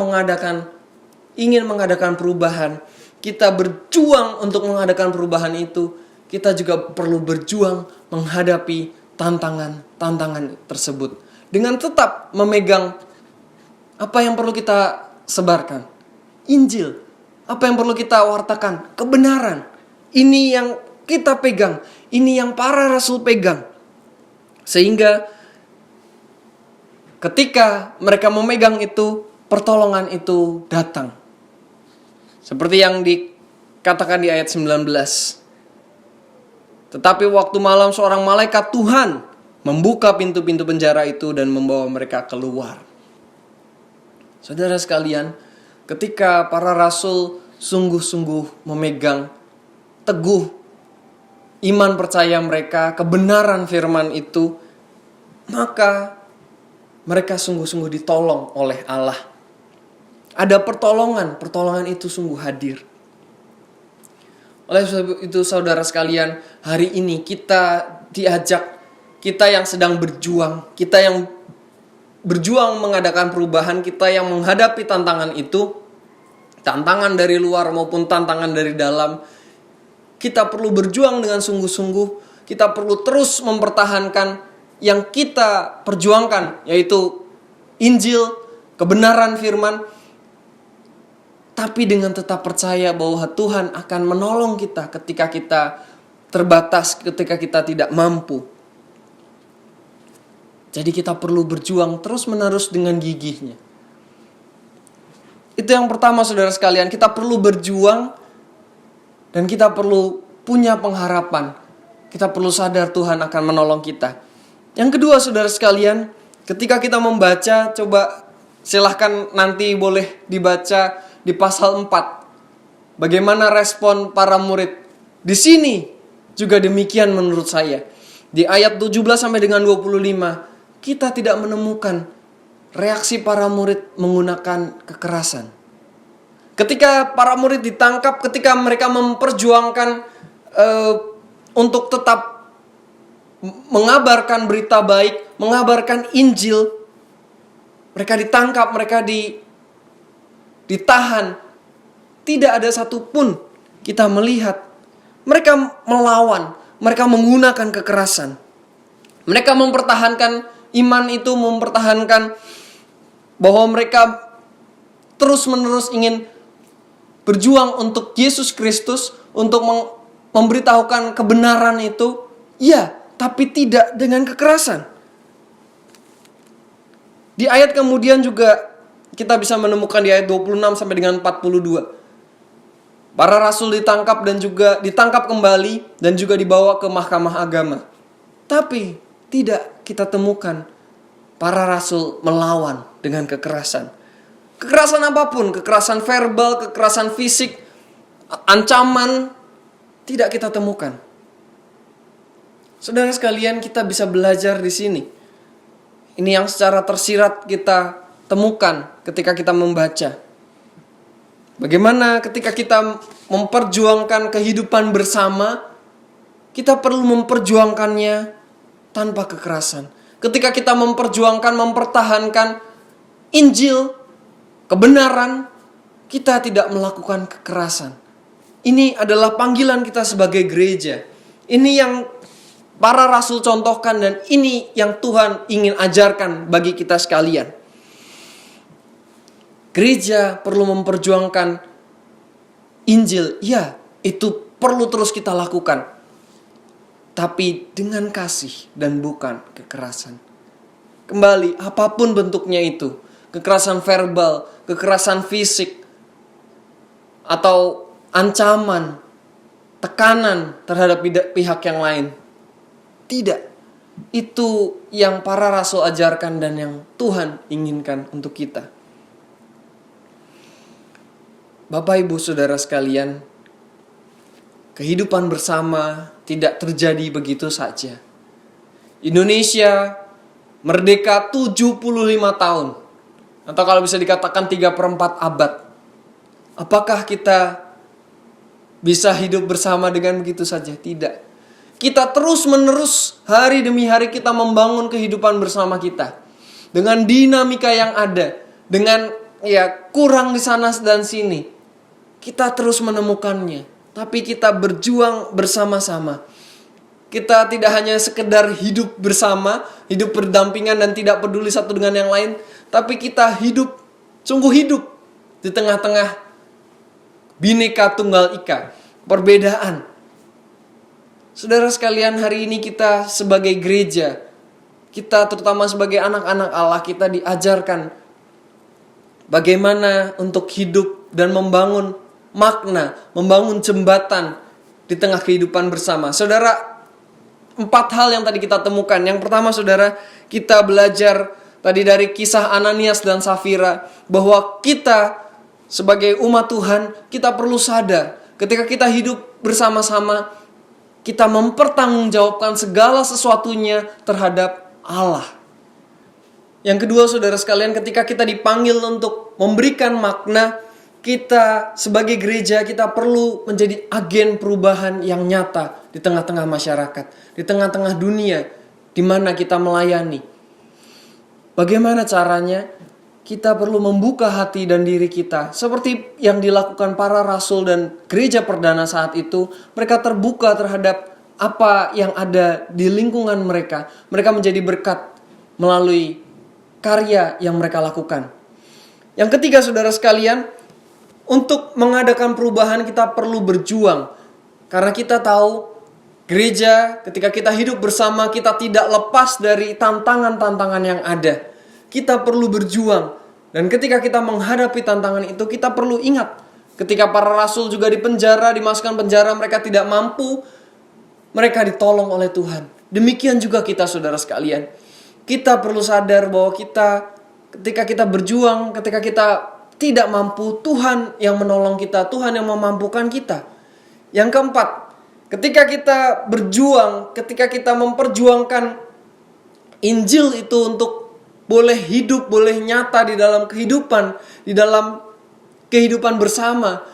ingin mengadakan perubahan, kita berjuang untuk mengadakan perubahan itu, kita juga perlu berjuang menghadapi tantangan tersebut. Dengan tetap memegang apa yang perlu kita sebarkan. Injil. Apa yang perlu kita wartakan? Kebenaran. Ini yang kita pegang. Ini yang para rasul pegang. Sehingga ketika mereka memegang itu, pertolongan itu datang. Seperti yang dikatakan di ayat 19. Tetapi waktu malam seorang malaikat Tuhan membuka pintu-pintu penjara itu dan membawa mereka keluar. Saudara sekalian, ketika para rasul sungguh-sungguh memegang teguh iman percaya mereka, kebenaran firman itu, maka mereka sungguh-sungguh ditolong oleh Allah. Ada pertolongan itu sungguh hadir. Oleh sebab itu saudara sekalian, hari ini kita diajak, kita yang sedang berjuang, kita yang berjuang mengadakan perubahan, kita yang menghadapi tantangan itu, tantangan dari luar maupun tantangan dari dalam, kita perlu berjuang dengan sungguh-sungguh, kita perlu terus mempertahankan yang kita perjuangkan, yaitu Injil, kebenaran firman, tapi dengan tetap percaya bahwa Tuhan akan menolong kita ketika kita terbatas, ketika kita tidak mampu. Jadi kita perlu berjuang terus-menerus dengan gigihnya. Itu yang pertama saudara sekalian, kita perlu berjuang dan kita perlu punya pengharapan. Kita perlu sadar Tuhan akan menolong kita. Yang kedua saudara sekalian, ketika kita membaca, coba silahkan nanti boleh dibaca di pasal 4. Bagaimana respon para murid. Di sini juga demikian menurut saya. Di ayat 17 sampai dengan 25, kita tidak menemukan reaksi para murid menggunakan kekerasan. Ketika para murid ditangkap, ketika mereka memperjuangkan untuk tetap mengabarkan berita baik, mengabarkan Injil, mereka ditangkap, mereka ditahan. Tidak ada satupun kita melihat mereka melawan, mereka menggunakan kekerasan. Mereka mempertahankan iman itu, mempertahankan bahwa mereka terus-menerus ingin berjuang untuk Yesus Kristus, untuk memberitahukan kebenaran itu, ya, tapi tidak dengan kekerasan. Di ayat kemudian juga kita bisa menemukan di ayat 26 sampai dengan 42. Para rasul ditangkap dan juga ditangkap kembali dan juga dibawa ke mahkamah agama. Tapi tidak kita temukan para rasul melawan dengan kekerasan. Kekerasan apapun, kekerasan verbal, kekerasan fisik, ancaman, tidak kita temukan. Saudara sekalian, kita bisa belajar di sini. Ini yang secara tersirat kita temukan ketika kita membaca. Bagaimana ketika kita memperjuangkan kehidupan bersama, kita perlu memperjuangkannya tanpa kekerasan. Ketika kita memperjuangkan, mempertahankan Injil, kebenaran, kita tidak melakukan kekerasan. Ini adalah panggilan kita sebagai gereja. Ini yang para rasul contohkan, dan ini yang Tuhan ingin ajarkan bagi kita sekalian. Gereja perlu memperjuangkan Injil. Ya, itu perlu terus kita lakukan. Tapi dengan kasih dan bukan kekerasan. Kembali, apapun bentuknya itu. Kekerasan verbal, kekerasan fisik, atau ancaman, tekanan terhadap pihak yang lain. Tidak. Itu yang para rasul ajarkan dan yang Tuhan inginkan untuk kita. Bapak, Ibu, Saudara sekalian, kehidupan bersama tidak terjadi begitu saja. Indonesia merdeka 75 tahun. Atau kalau bisa dikatakan 3/4 abad. Apakah kita bisa hidup bersama dengan begitu saja? Tidak. Kita terus menerus hari demi hari kita membangun kehidupan bersama kita. Dengan dinamika yang ada. Dengan kurang di sana dan sini. Kita terus menemukannya. Tapi kita berjuang bersama-sama. Kita tidak hanya sekedar hidup bersama, hidup berdampingan dan tidak peduli satu dengan yang lain. Tapi kita hidup, sungguh hidup di tengah-tengah Bhinneka Tunggal Ika, perbedaan. Saudara sekalian, hari ini kita sebagai gereja, kita terutama sebagai anak-anak Allah, kita diajarkan bagaimana untuk hidup dan membangun makna, membangun jembatan di tengah kehidupan bersama. Saudara, 4 hal yang tadi kita temukan. Yang pertama, saudara, kita belajar tadi dari kisah Ananias dan Safira, bahwa kita sebagai umat Tuhan, kita perlu sadar ketika kita hidup bersama-sama, kita mempertanggungjawabkan segala sesuatunya terhadap Allah. Yang kedua, saudara sekalian, ketika kita dipanggil untuk memberikan makna, kita sebagai gereja, kita perlu menjadi agen perubahan yang nyata di tengah-tengah masyarakat, di tengah-tengah dunia di mana kita melayani. Bagaimana caranya? Kita perlu membuka hati dan diri kita seperti yang dilakukan para rasul dan gereja perdana saat itu. Mereka terbuka terhadap apa yang ada di lingkungan mereka. Mereka menjadi berkat melalui karya yang mereka lakukan. Yang ketiga, saudara sekalian, untuk mengadakan perubahan kita perlu berjuang. Karena kita tahu gereja ketika kita hidup bersama, kita tidak lepas dari tantangan-tantangan yang ada. Kita perlu berjuang. Dan ketika kita menghadapi tantangan itu, kita perlu ingat. Ketika para rasul juga dipenjara, dimasukkan penjara, mereka tidak mampu, mereka ditolong oleh Tuhan. Demikian juga kita, saudara sekalian. Kita perlu sadar bahwa ketika kita berjuang, ketika kita tidak mampu, Tuhan yang menolong kita, Tuhan yang memampukan kita. Yang keempat, ketika kita berjuang, ketika kita memperjuangkan Injil itu untuk boleh hidup, boleh nyata di dalam kehidupan, di dalam kehidupan bersama,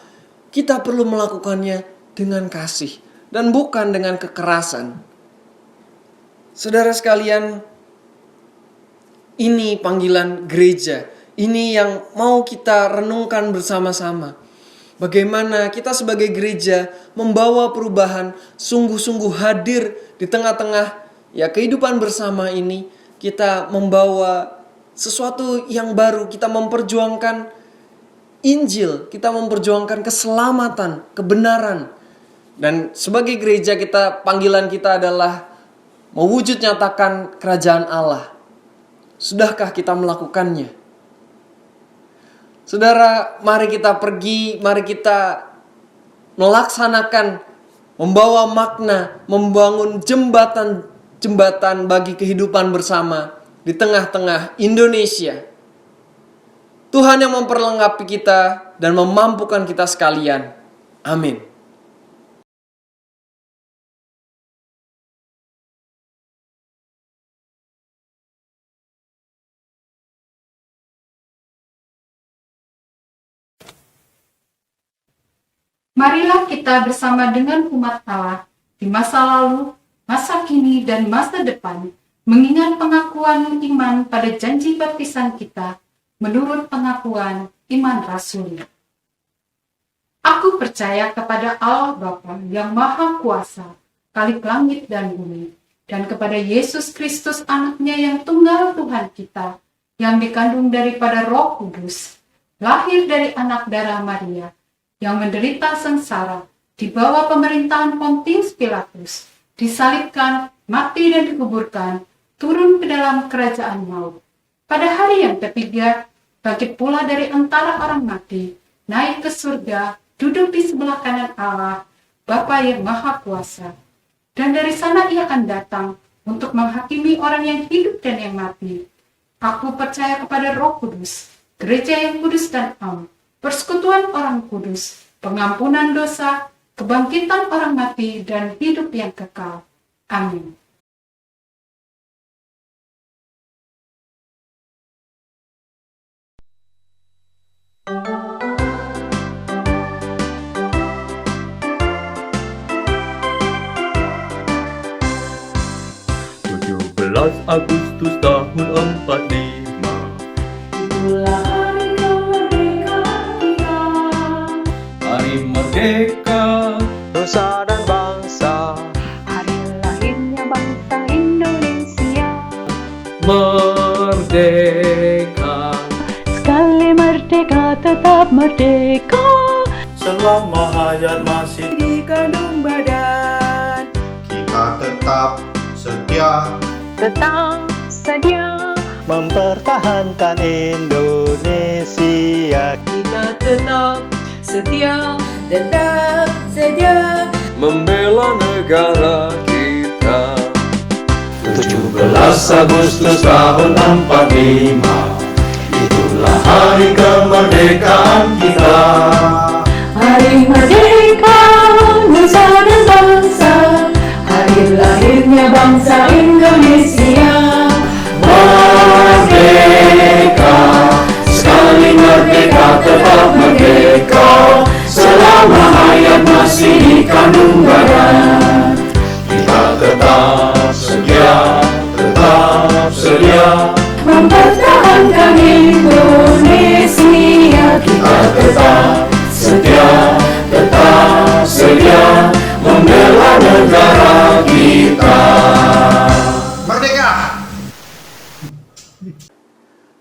kita perlu melakukannya dengan kasih dan bukan dengan kekerasan. Saudara sekalian, ini panggilan gereja. Ini yang mau kita renungkan bersama-sama. Bagaimana kita sebagai gereja membawa perubahan, sungguh-sungguh hadir di tengah-tengah kehidupan bersama ini. Kita membawa sesuatu yang baru, kita memperjuangkan Injil, kita memperjuangkan keselamatan, kebenaran. Dan sebagai gereja, panggilan kita adalah mewujud nyatakan kerajaan Allah. Sudahkah kita melakukannya? Saudara, mari kita pergi, mari kita melaksanakan, membawa makna, membangun jembatan bagi kehidupan bersama di tengah-tengah Indonesia. Tuhan yang memperlengkapi kita dan memampukan kita sekalian. Amin. Marilah kita bersama dengan umat Allah di masa lalu, masa kini, dan masa depan, mengingat pengakuan iman pada janji baptisan kita menurut pengakuan iman rasuli. Aku percaya kepada Allah Bapa yang Maha Kuasa, Khalik langit dan bumi, dan kepada Yesus Kristus anaknya yang tunggal Tuhan kita, yang dikandung daripada Roh Kudus, lahir dari anak darah Maria, yang menderita sengsara di bawah pemerintahan Pontius Pilatus, disalibkan, mati dan dikuburkan, turun ke dalam kerajaan maut. Pada hari yang ketiga, bangkit pula dari antara orang mati, naik ke surga, duduk di sebelah kanan Allah, Bapa yang Maha Kuasa. Dan dari sana ia akan datang untuk menghakimi orang yang hidup dan yang mati. Aku percaya kepada Roh Kudus, gereja yang kudus dan am, persekutuan orang kudus, pengampunan dosa, kebangkitan orang mati, dan hidup yang kekal. Amin. Belas Agustus tahun 45. Itulah hari kemerdekaan kita. Hari merdeka. Nusa dan bangsa. Hari lahirnya bangsa Indonesia. Merdeka. Sekali merdeka tetap merdeka. Selama hayat masih di kandung badan, kita tetap setia Tetap sedia. mempertahankan Indonesia. kita tetap setia, Membela negara kita. 17 Agustus tahun 45. Itulah hari kemerdekaan kita. Hari merdeka, nusa dan bangsa. Hari lahirnya bangsa Indonesia. Merdeka, sekali merdeka tetap merdeka. Selama hayat masih di kandung badan, kita tetap sedia Mempertahankan Indonesia. kita tetap sedia membela negara kita. Merdeka!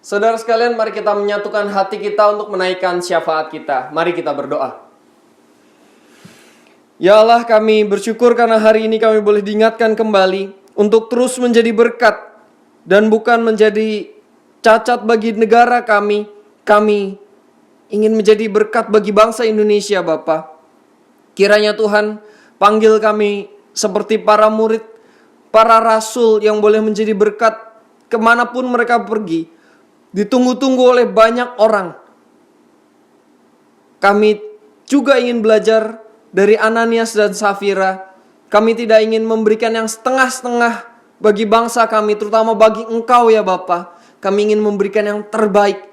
Saudara sekalian, mari kita menyatukan hati kita untuk menaikkan syafaat kita. Mari kita berdoa. Ya Allah, kami bersyukur karena hari ini kami boleh diingatkan kembali untuk terus menjadi berkat dan bukan menjadi cacat bagi negara kami. Kami ingin menjadi berkat bagi bangsa Indonesia, Bapa. Kiranya Tuhan panggil kami seperti para murid, para rasul yang boleh menjadi berkat kemanapun mereka pergi. Ditunggu-tunggu oleh banyak orang. Kami juga ingin belajar dari Ananias dan Safira. Kami tidak ingin memberikan yang setengah-setengah bagi bangsa kami, terutama bagi Engkau ya Bapa. Kami ingin memberikan yang terbaik.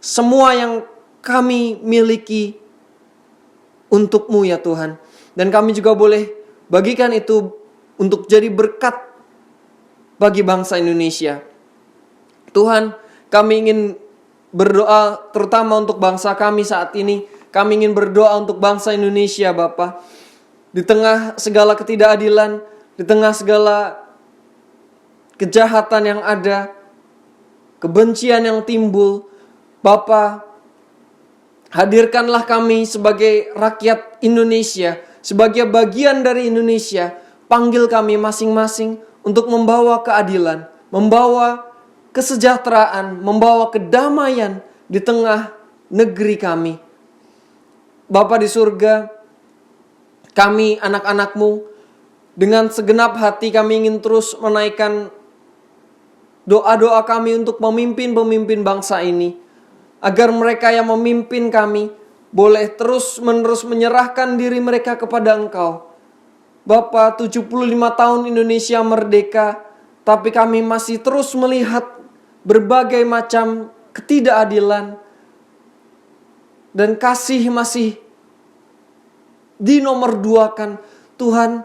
Semua yang kami miliki untuk-Mu ya Tuhan. Dan kami juga boleh bagikan itu untuk jadi berkat bagi bangsa Indonesia. Tuhan, kami ingin berdoa terutama untuk bangsa kami saat ini. Kami ingin berdoa untuk bangsa Indonesia, Bapa. Di tengah segala ketidakadilan, di tengah segala kejahatan yang ada, kebencian yang timbul, Bapa, hadirkanlah kami sebagai rakyat Indonesia, sebagai bagian dari Indonesia. Panggil kami masing-masing untuk membawa keadilan, membawa kesejahteraan, membawa kedamaian di tengah negeri kami. Bapa di surga, kami anak-anak-Mu, dengan segenap hati kami ingin terus menaikkan doa-doa kami untuk pemimpin-pemimpin bangsa ini. Agar mereka yang memimpin kami boleh terus-menerus menyerahkan diri mereka kepada Engkau. Bapa, 75 tahun Indonesia merdeka, tapi kami masih terus melihat berbagai macam ketidakadilan, dan kasih masih dinomorduakan. Tuhan,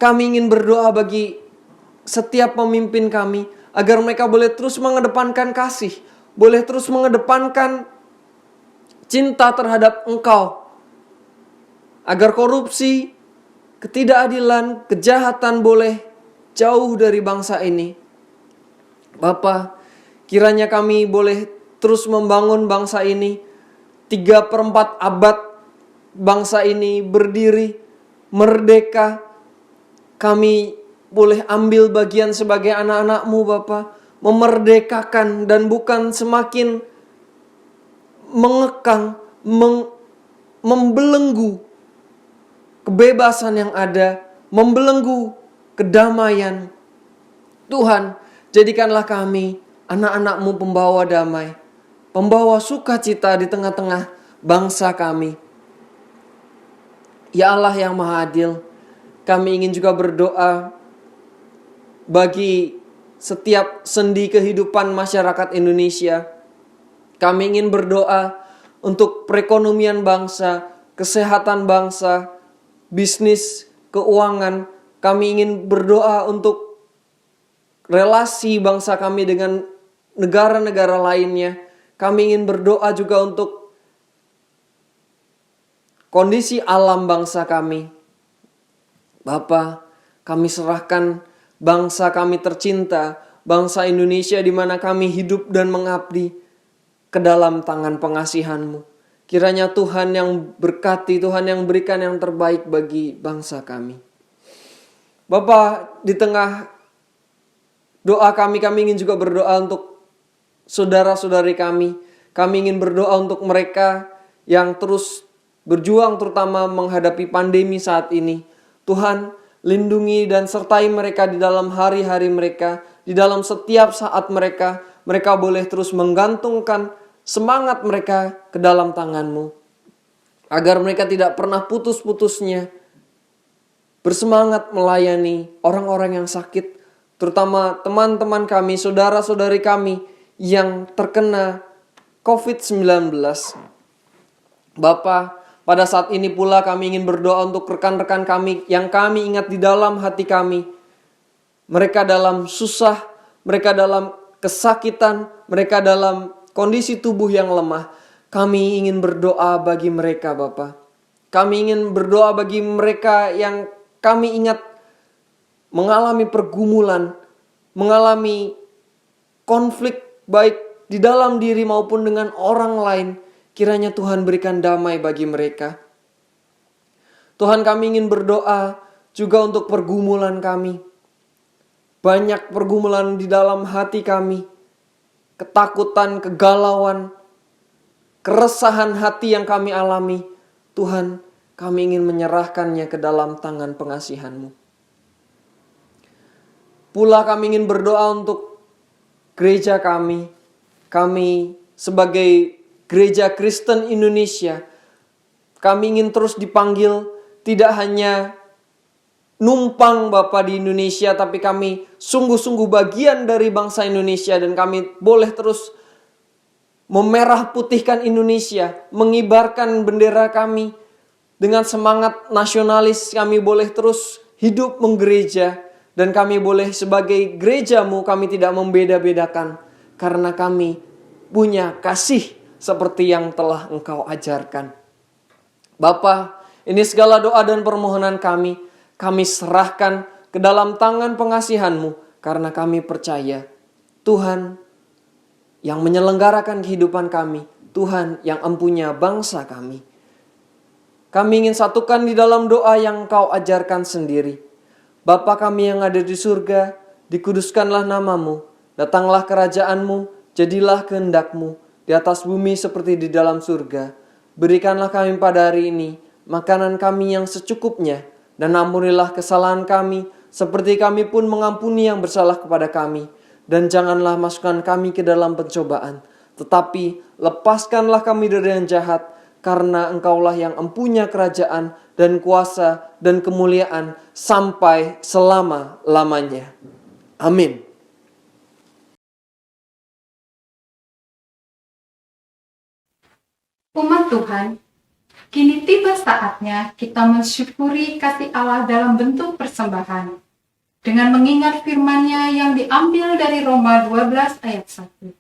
kami ingin berdoa bagi setiap pemimpin kami, agar mereka boleh terus mengedepankan kasih, boleh terus mengedepankan cinta terhadap Engkau, agar korupsi, ketidakadilan, kejahatan boleh jauh dari bangsa ini. Bapa, kiranya kami boleh terus membangun bangsa ini. 3/4 abad bangsa ini berdiri, merdeka. Kami boleh ambil bagian sebagai anak-anak-Mu Bapa, memerdekakan dan bukan semakin mengekang, membelenggu kebebasan yang ada, membelenggu kedamaian. Tuhan, jadikanlah kami anak-anak-Mu pembawa damai, pembawa sukacita di tengah-tengah bangsa kami. Ya Allah yang Maha Adil, kami ingin juga berdoa bagi setiap sendi kehidupan masyarakat Indonesia. Kami ingin berdoa untuk perekonomian bangsa, kesehatan bangsa, bisnis, keuangan. Kami ingin berdoa untuk relasi bangsa kami dengan negara-negara lainnya. Kami ingin berdoa juga untuk kondisi alam bangsa kami. Bapa, kami serahkan bangsa kami tercinta, bangsa Indonesia di mana kami hidup dan mengabdi ke dalam tangan pengasihan-Mu. Kiranya Tuhan yang berkati, Tuhan yang berikan yang terbaik bagi bangsa kami. Bapa, di tengah doa kami ingin juga berdoa untuk saudara-saudari kami. Kami ingin berdoa untuk mereka yang terus berjuang terutama menghadapi pandemi saat ini. Tuhan, lindungi dan sertai mereka di dalam hari-hari mereka, di dalam setiap saat mereka boleh terus menggantungkan semangat mereka ke dalam tangan-Mu. Agar mereka tidak pernah putus-putusnya bersemangat melayani orang-orang yang sakit, terutama teman-teman kami, saudara-saudari kami yang terkena COVID-19. Bapa, pada saat ini pula kami ingin berdoa untuk rekan-rekan kami yang kami ingat di dalam hati kami. Mereka dalam susah, mereka dalam kesakitan, mereka dalam kondisi tubuh yang lemah. Kami ingin berdoa bagi mereka, Bapa. Kami ingin berdoa bagi mereka yang kami ingat mengalami pergumulan, mengalami konflik baik di dalam diri maupun dengan orang lain. Kiranya Tuhan berikan damai bagi mereka. Tuhan, kami ingin berdoa juga untuk pergumulan kami. Banyak pergumulan di dalam hati kami. Ketakutan, kegalauan, keresahan hati yang kami alami. Tuhan, kami ingin menyerahkannya ke dalam tangan pengasihan-Mu. Pula kami ingin berdoa untuk gereja kami. Kami sebagai Gereja Kristen Indonesia, kami ingin terus dipanggil tidak hanya numpang Bapa di Indonesia, tapi kami sungguh-sungguh bagian dari bangsa Indonesia dan kami boleh terus memerah putihkan Indonesia, mengibarkan bendera kami dengan semangat nasionalis. Kami boleh terus hidup menggereja dan kami boleh sebagai gereja-Mu, kami tidak membeda-bedakan karena kami punya kasih seperti yang telah Engkau ajarkan. Bapa, ini segala doa dan permohonan kami serahkan ke dalam tangan pengasihan-Mu karena kami percaya Tuhan yang menyelenggarakan kehidupan kami, Tuhan yang empunya bangsa kami. Kami ingin satukan di dalam doa yang Engkau ajarkan sendiri. Bapa kami yang ada di surga, dikuduskanlah nama-Mu, datanglah kerajaan-Mu, jadilah kehendak-Mu di atas bumi seperti di dalam surga. Berikanlah kami pada hari ini makanan kami yang secukupnya, dan ampunilah kesalahan kami seperti kami pun mengampuni yang bersalah kepada kami. Dan janganlah masukkan kami ke dalam pencobaan, tetapi lepaskanlah kami dari yang jahat, karena Engkaulah yang empunya kerajaan dan kuasa dan kemuliaan sampai selama-lamanya. Amin. Umat Tuhan, kini tiba saatnya kita mensyukuri kasih Allah dalam bentuk persembahan. Dengan mengingat firman-Nya yang diambil dari Roma 12 ayat 1.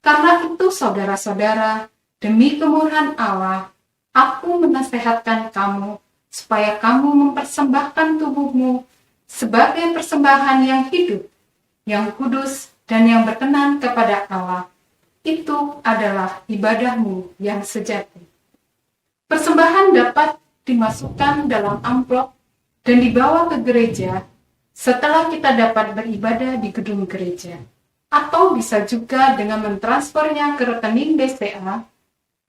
Karena itu saudara-saudara, demi kemurahan Allah, aku menasehatkan kamu supaya kamu mempersembahkan tubuhmu sebagai persembahan yang hidup, yang kudus, dan yang berkenan kepada Allah. Itu adalah ibadahmu yang sejati. Persembahan dapat dimasukkan dalam amplop dan dibawa ke gereja setelah kita dapat beribadah di gedung gereja. Atau bisa juga dengan mentransfernya ke rekening BCA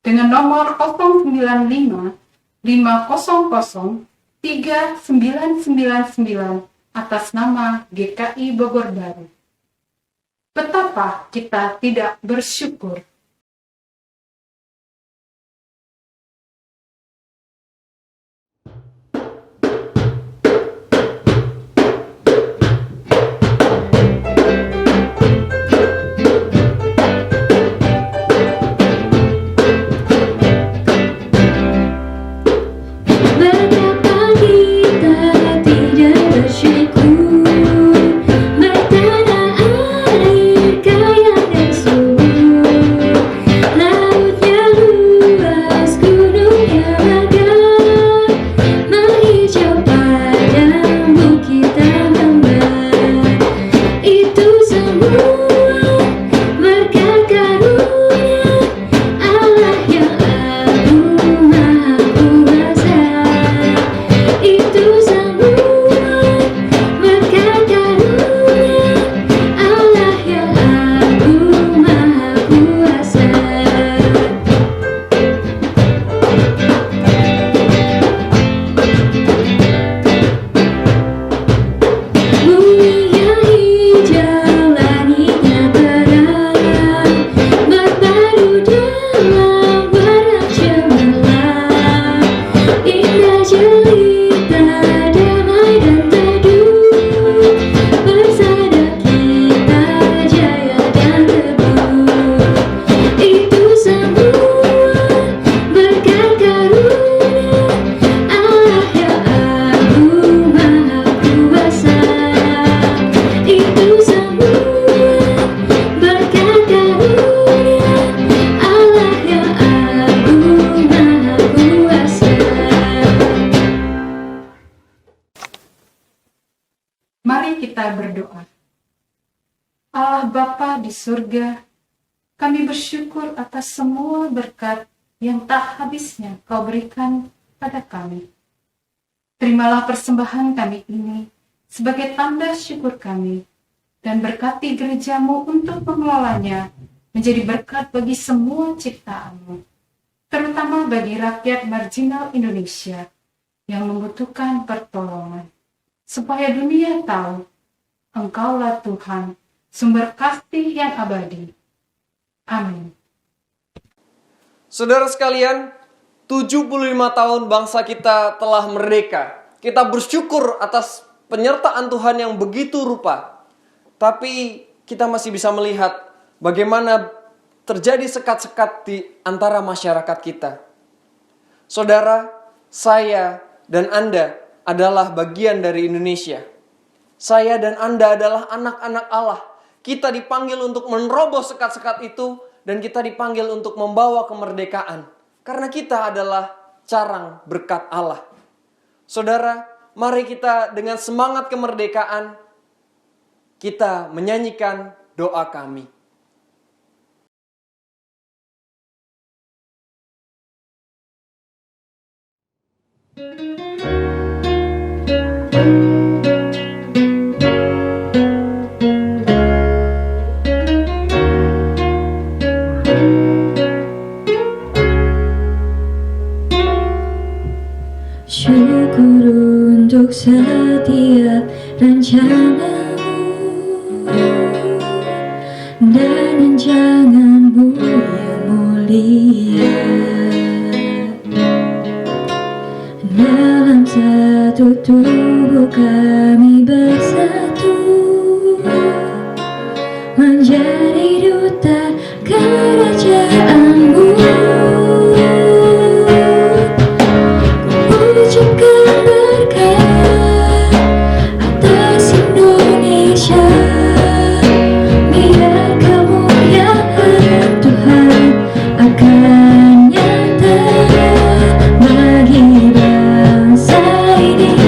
dengan nomor 095 500 3999 atas nama GKI Bogor Baru. Betapa kita tidak bersyukur. Mari kita berdoa. Allah Bapa di surga, kami bersyukur atas semua berkat yang tak habisnya Kau berikan pada kami. Terimalah persembahan kami ini sebagai tanda syukur kami, dan berkati gerejamu untuk mengelolanya menjadi berkat bagi semua ciptaan-Mu, terutama bagi rakyat marginal Indonesia yang membutuhkan pertolongan, supaya dunia tahu Engkaulah Tuhan, sumber kasih yang abadi. Amin. Saudara sekalian, 75 tahun bangsa kita telah merdeka. Kita bersyukur atas penyertaan Tuhan yang begitu rupa. Tapi kita masih bisa melihat bagaimana terjadi sekat-sekat di antara masyarakat kita. Saudara, saya dan Anda adalah bagian dari Indonesia. Saya dan Anda adalah anak-anak Allah. Kita dipanggil untuk menerobos sekat-sekat itu, dan kita dipanggil untuk membawa kemerdekaan. Karena kita adalah carang berkat Allah. Saudara, mari kita dengan semangat kemerdekaan, kita menyanyikan doa kami. Syukur untuk setiap rencanamu dan rancanganmu yang mulia. Dalam satu tubuh kami bersatu, menjadi duta kerajaanmu. Ucapkan berkat atas Indonesia, biar kemuliaan Tuhan akan nyata bagi bangsa ini.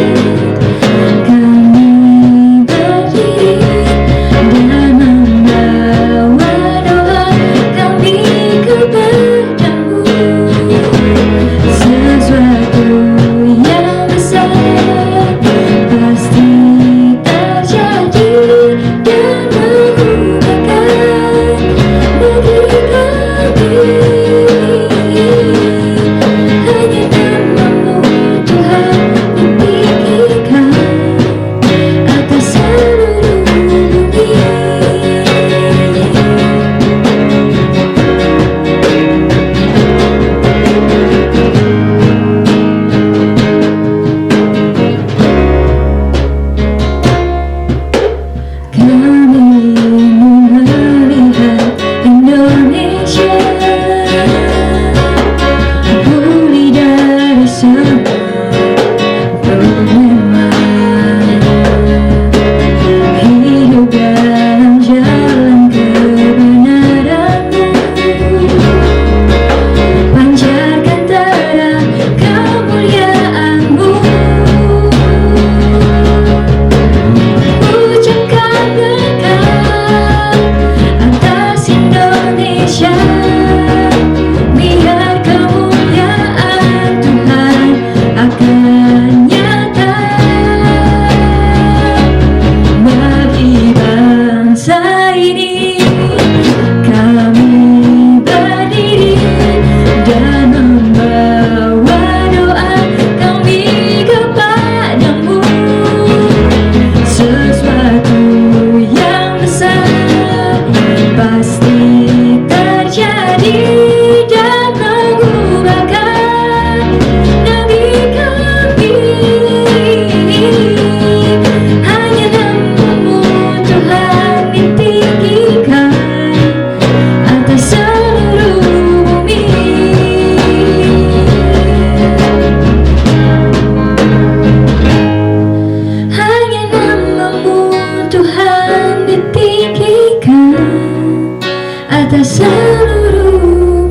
atas seluruh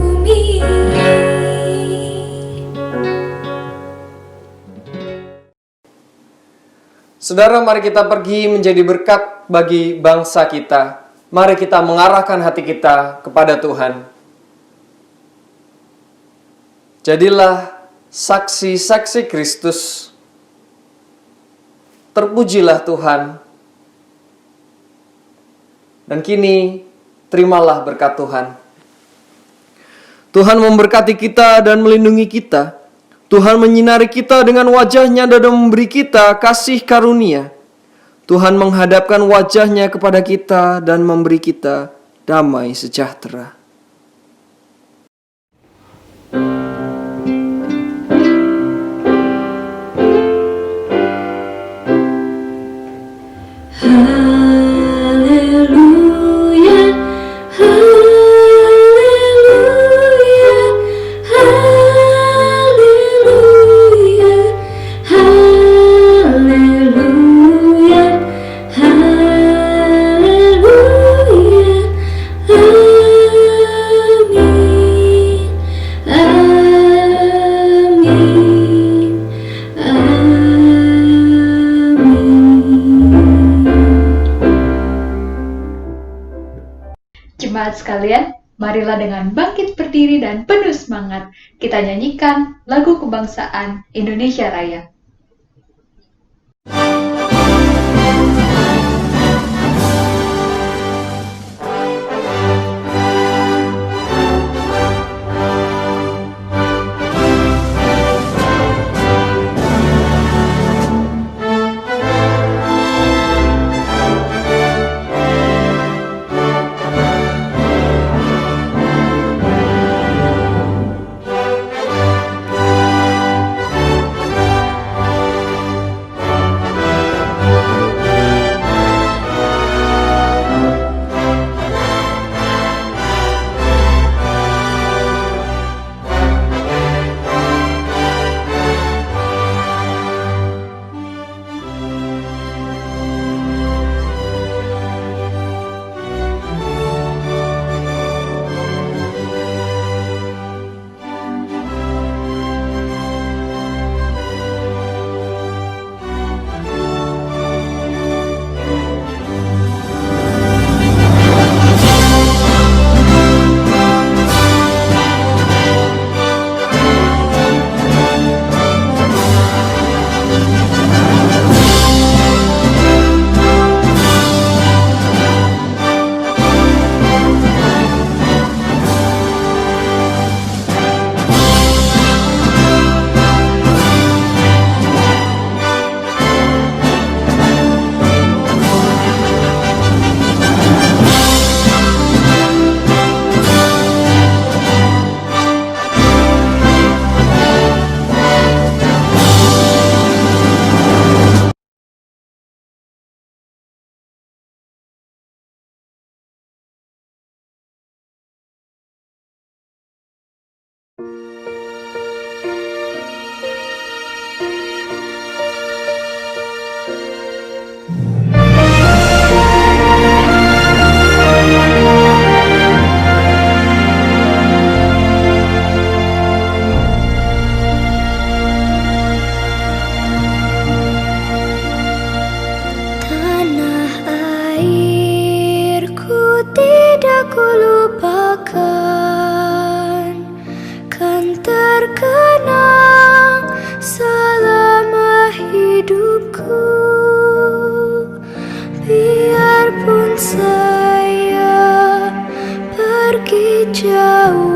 bumi. Saudara, mari kita pergi menjadi berkat bagi bangsa kita. Mari kita mengarahkan hati kita kepada Tuhan. Jadilah saksi-saksi Kristus. Terpujilah Tuhan. Dan kini, terimalah berkat Tuhan. Tuhan memberkati kita dan melindungi kita. Tuhan menyinari kita dengan wajah-Nya dan memberi kita kasih karunia. Tuhan menghadapkan wajah-Nya kepada kita dan memberi kita damai sejahtera. Haleluya, haleluya, haleluya, haleluya, haleluya, amin, amin, Jemaat sekalian, marilah dengan bangkit berdiri dan penuh semangat kita nyanyikan lagu kebangsaan Indonesia Raya. Biarpun saya pergi jauh